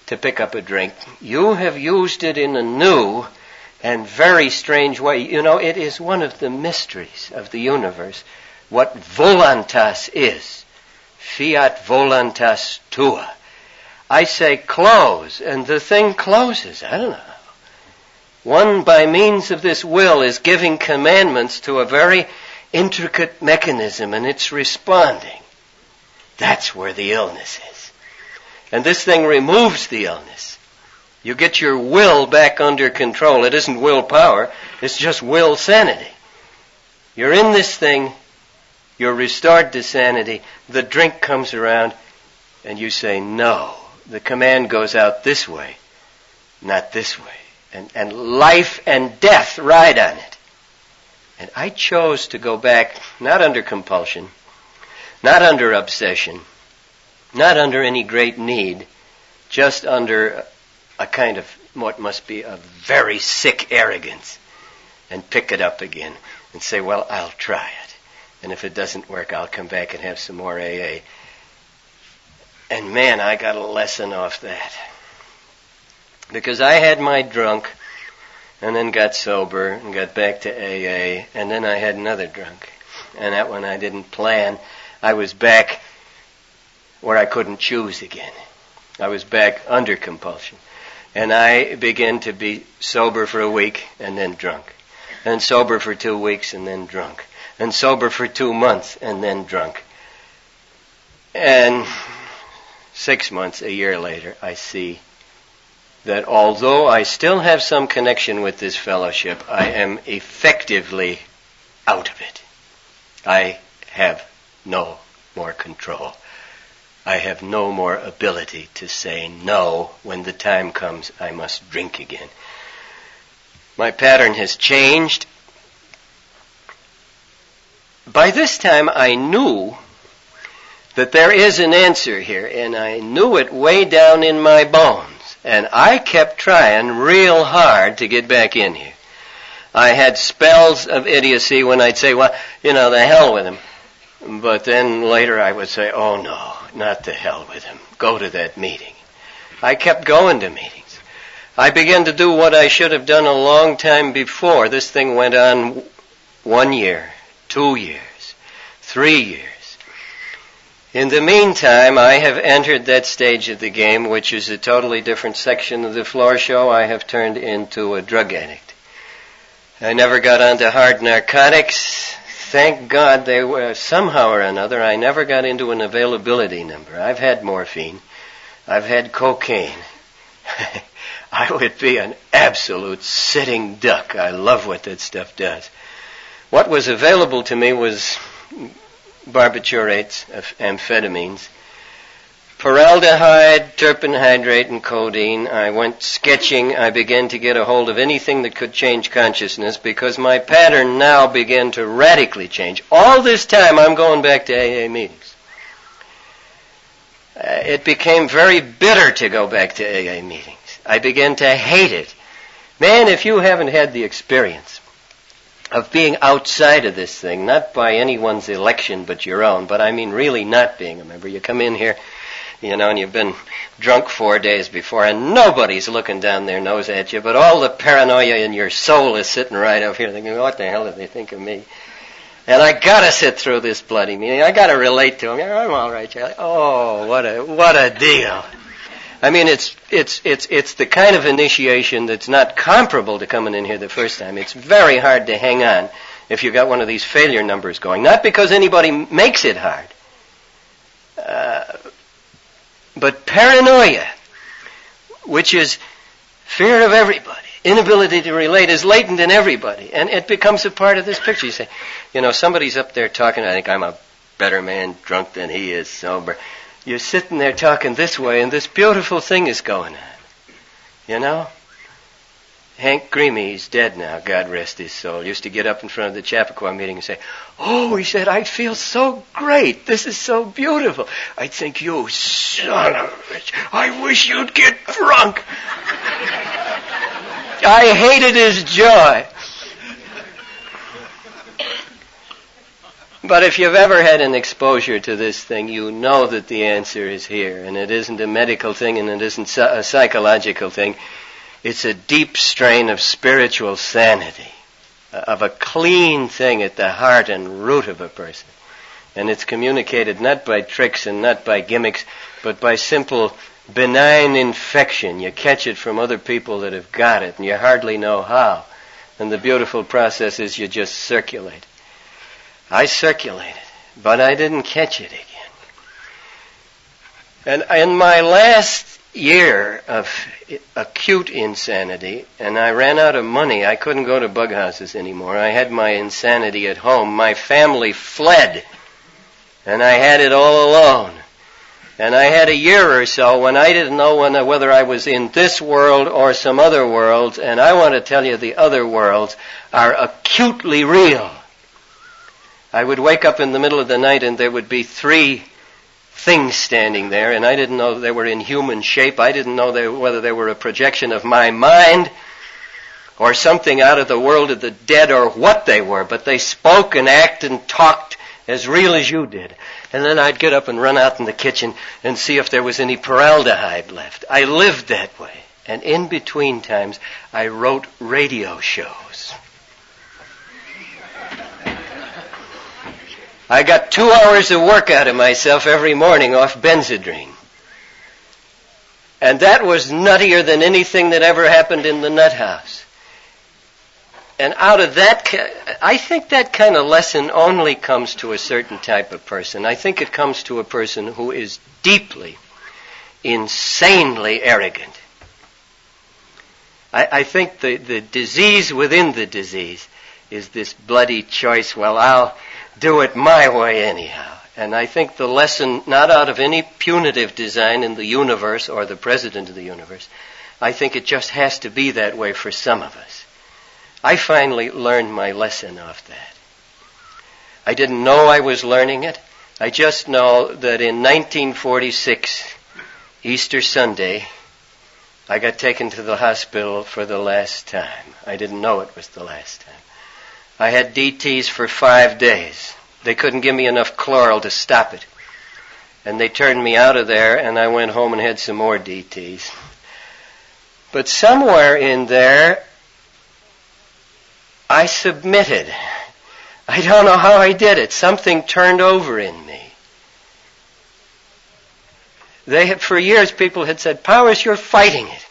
to pick up a drink, you have used it in a new and very strange way. You know, it is one of the mysteries of the universe what voluntas is. Fiat voluntas tua. I say close, and the thing closes. I don't know. One, by means of this will, is giving commandments to a very intricate mechanism, and it's responding. That's where the illness is. And this thing removes the illness. You get your will back under control. It isn't willpower. It's just will sanity. You're in this thing. You're restored to sanity. The drink comes around, and you say no. The command goes out this way, not this way. And life and death ride on it. And I chose to go back, not under compulsion, not under obsession, not under any great need, just under a kind of what must be a very sick arrogance, and pick it up again and say, well, I'll try it. And if it doesn't work, I'll come back and have some more AA. And man, I got a lesson off that. Because I had my drunk, and then got sober, and got back to AA, and then I had another drunk. And that one I didn't plan. I was back where I couldn't choose again. I was back under compulsion. And I began to be sober for a week, and then drunk. And sober for 2 weeks, and then drunk. And sober for 2 months, and then drunk. And 6 months, a year later, I see that although I still have some connection with this fellowship, I am effectively out of it. I have no more control. I have no more ability to say no when the time comes I must drink again. My pattern has changed. By this time I knew that there is an answer here, and I knew it way down in my bones. And I kept trying real hard to get back in here. I had spells of idiocy when I'd say, well, you know, the hell with him. But then later I would say, oh no, not the hell with him. Go to that meeting. I kept going to meetings. I began to do what I should have done a long time before. This thing went on 1 year, 2 years, 3 years. In the meantime, I have entered that stage of the game, which is a totally different section of the floor show. I have turned into a drug addict. I never got onto hard narcotics. Thank God they were, somehow or another, I never got into an availability number. I've had morphine. I've had cocaine. I would be an absolute sitting duck. I love what that stuff does. What was available to me was barbiturates, of amphetamines, paraldehyde, terpenhydrate, and codeine. I went sketching. I began to get a hold of anything that could change consciousness because my pattern now began to radically change. All this time I'm going back to AA meetings. It became very bitter to go back to AA meetings. I began to hate it. Man, if you haven't had the experience of being outside of this thing, not by anyone's election but your own, but I mean really not being a member. You come in here, you know, and you've been drunk 4 days before, and nobody's looking down their nose at you, but all the paranoia in your soul is sitting right over here thinking, what the hell did they think of me? And I gotta sit through this bloody meeting. I gotta relate to them. I'm all right, Charlie. Oh, what a deal. I mean, it's the kind of initiation that's not comparable to coming in here the first time. It's very hard to hang on if you've got one of these failure numbers going. Not because anybody makes it hard, but paranoia, which is fear of everybody, inability to relate, is latent in everybody, and it becomes a part of this picture. You say, you know, somebody's up there talking, I think I'm a better man drunk than he is sober. You're sitting there talking this way, and this beautiful thing is going on. You know? Hank Greamy, he's dead now, God rest his soul, used to get up in front of the Chappaqua meeting and say, "Oh," he said, "I feel so great. This is so beautiful. I'd think, you son of a bitch, I wish you'd get drunk." I hated his joy. But if you've ever had an exposure to this thing, you know that the answer is here. And it isn't a medical thing and it isn't a psychological thing. It's a deep strain of spiritual sanity, of a clean thing at the heart and root of a person. And it's communicated not by tricks and not by gimmicks, but by simple benign infection. You catch it from other people that have got it, and you hardly know how. And the beautiful process is you just circulate. I circulated, but I didn't catch it again. And in my last year of acute insanity, and I ran out of money. I couldn't go to bug houses anymore. I had my insanity at home. My family fled, and I had it all alone. And I had a year or so when I didn't know whether I was in this world or some other worlds, and I want to tell you the other worlds are acutely real. I would wake up in the middle of the night and there would be 3 things standing there, and I didn't know they were in human shape. I didn't know whether they were a projection of my mind or something out of the world of the dead or what they were, but they spoke and acted and talked as real as you did. And then I'd get up and run out in the kitchen and see if there was any formaldehyde left. I lived that way. And in between times, I wrote radio shows. I got 2 hours of work out of myself every morning off Benzedrine. And that was nuttier than anything that ever happened in the nut house. And out of that, I think that kind of lesson only comes to a certain type of person. I think it comes to a person who is deeply, insanely arrogant. I think the disease within the disease is this bloody choice, well, I'll do it my way anyhow. And I think the lesson, not out of any punitive design in the universe or the president of the universe, I think it just has to be that way for some of us. I finally learned my lesson off that. I didn't know I was learning it. I just know that in 1946, Easter Sunday, I got taken to the hospital for the last time. I didn't know it was the last time. I had DTs for 5 days. They couldn't give me enough chloral to stop it. And they turned me out of there, and I went home and had some more DTs. But somewhere in there, I submitted. I don't know how I did it. Something turned over in me. For years, people had said, "Powers, you're fighting it.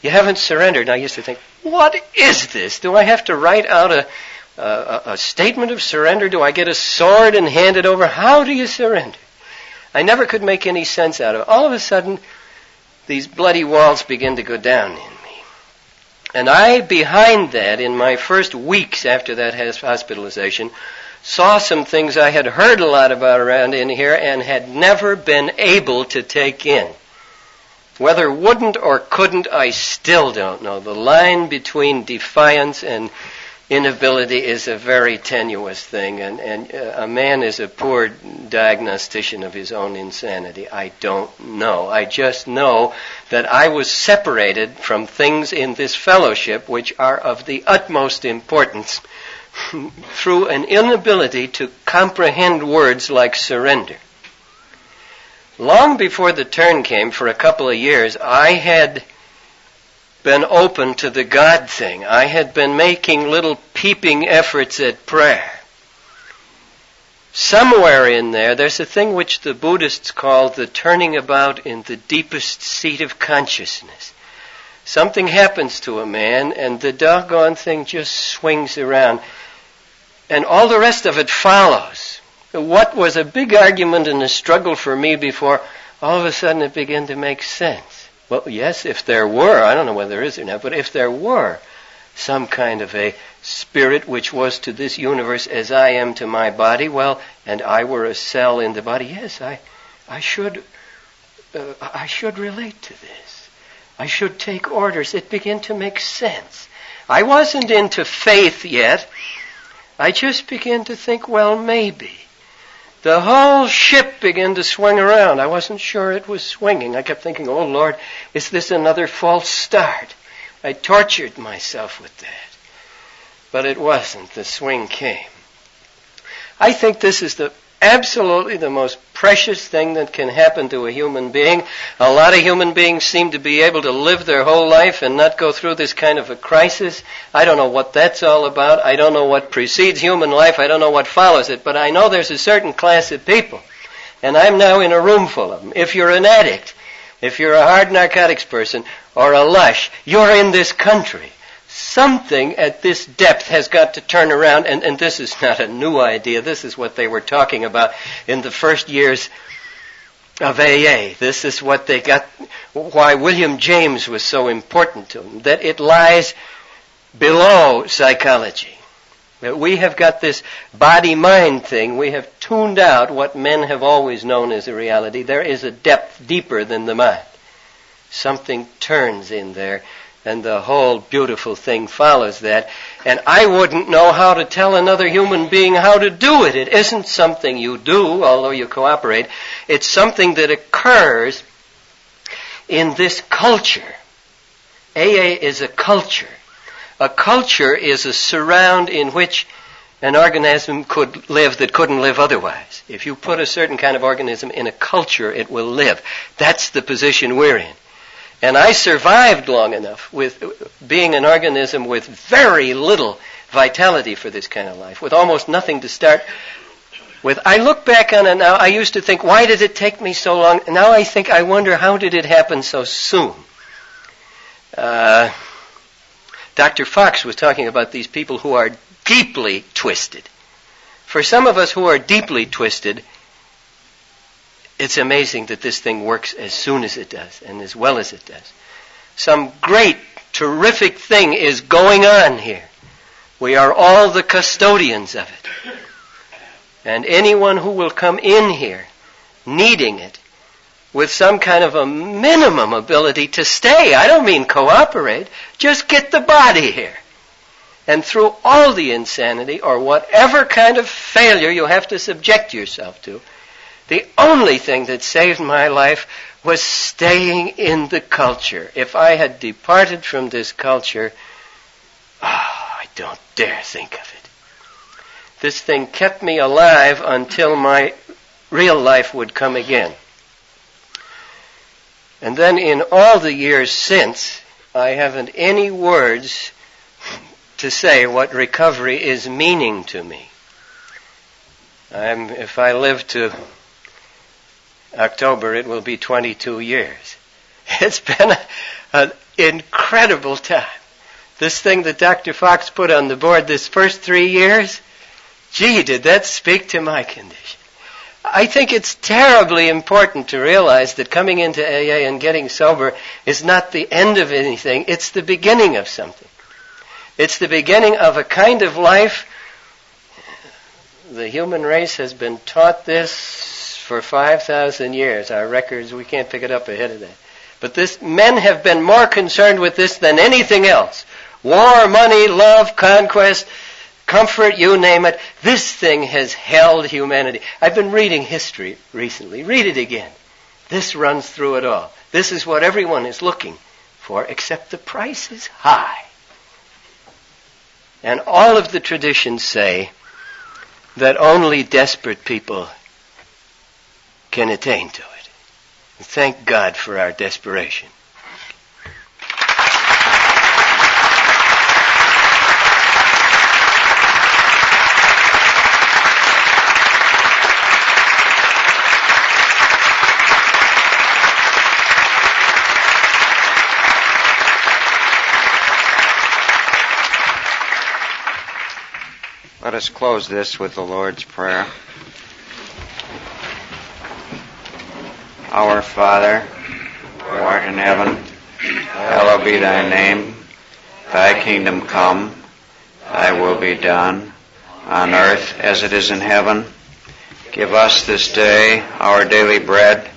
You haven't surrendered." And I used to think, what is this? Do I have to write out a statement of surrender? Do I get a sword and hand it over? How do you surrender? I never could make any sense out of it. All of a sudden, these bloody walls begin to go down in me. And I, behind that, in my first weeks after that hospitalization, saw some things I had heard a lot about around in here and had never been able to take in. Whether wouldn't or couldn't, I still don't know. The line between defiance and inability is a very tenuous thing, and a man is a poor diagnostician of his own insanity. I don't know. I just know that I was separated from things in this fellowship which are of the utmost importance through an inability to comprehend words like surrender. Long before the turn came, for a couple of years, I had been open to the God thing. I had been making little peeping efforts at prayer. Somewhere in there's a thing which the Buddhists call the turning about in the deepest seat of consciousness. Something happens to a man, and the doggone thing just swings around. And all the rest of it follows. What was a big argument and a struggle for me before, all of a sudden it began to make sense. Well, yes, if there were, I don't know whether there is or not, but if there were some kind of a spirit which was to this universe as I am to my body, well, and I were a cell in the body, yes, I should relate to this. I should take orders. It began to make sense. I wasn't into faith yet. I just began to think, well, maybe. The whole ship began to swing around. I wasn't sure it was swinging. I kept thinking, oh, Lord, is this another false start? I tortured myself with that. But it wasn't. The swing came. I think this is absolutely the most precious thing that can happen to a human being. A lot of human beings seem to be able to live their whole life and not go through this kind of a crisis. I don't know what that's all about. I don't know what precedes human life. I don't know what follows it. But I know there's a certain class of people. And I'm now in a room full of them. If you're an addict, if you're a hard narcotics person, or a lush, you're in this country. Something at this depth has got to turn around, and this is not a new idea. This is what they were talking about in the first years of AA. This is what they got, why William James was so important to them, that it lies below psychology. That we have got this body-mind thing. We have tuned out what men have always known as a reality. There is a depth deeper than the mind. Something turns in there, and the whole beautiful thing follows that. And I wouldn't know how to tell another human being how to do it. It isn't something you do, although you cooperate. It's something that occurs in this culture. AA is a culture. A culture is a surround in which an organism could live that couldn't live otherwise. If you put a certain kind of organism in a culture, it will live. That's the position we're in. And I survived long enough with being an organism with very little vitality for this kind of life, with almost nothing to start with. I look back on it now, I used to think, why did it take me so long? Now I think, I wonder, how did it happen so soon? Dr. Fox was talking about these people who are deeply twisted. For some of us who are deeply twisted, it's amazing that this thing works as soon as it does and as well as it does. Some great, terrific thing is going on here. We are all the custodians of it. And anyone who will come in here needing it with some kind of a minimum ability to stay, I don't mean cooperate, just get the body here. And through all the insanity or whatever kind of failure you have to subject yourself to, the only thing that saved my life was staying in the culture. If I had departed from this culture, I don't dare think of it. This thing kept me alive until my real life would come again. And then in all the years since, I haven't any words to say what recovery is meaning to me. If I live to October, it will be 22 years. It's been an incredible time. This thing that Dr. Fox put on the board this first 3 years, gee, did that speak to my condition. I think it's terribly important to realize that coming into AA and getting sober is not the end of anything. It's the beginning of something. It's the beginning of a kind of life. The human race has been taught this for 5,000 years. Our records, we can't pick it up ahead of that. But men have been more concerned with this than anything else. War, money, love, conquest, comfort, you name it. This thing has held humanity. I've been reading history recently. Read it again. This runs through it all. This is what everyone is looking for, except the price is high. And all of the traditions say that only desperate people can attain to it. Thank God for our desperation. Let us close this with the Lord's Prayer. Our Father, who art in heaven, hallowed be thy name. Thy kingdom come, thy will be done, on earth as it is in heaven. Give us this day our daily bread,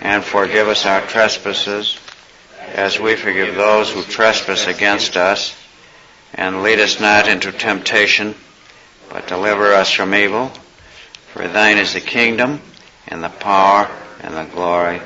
and forgive us our trespasses, as we forgive those who trespass against us. And lead us not into temptation, but deliver us from evil. For thine is the kingdom, and the power, and the glory,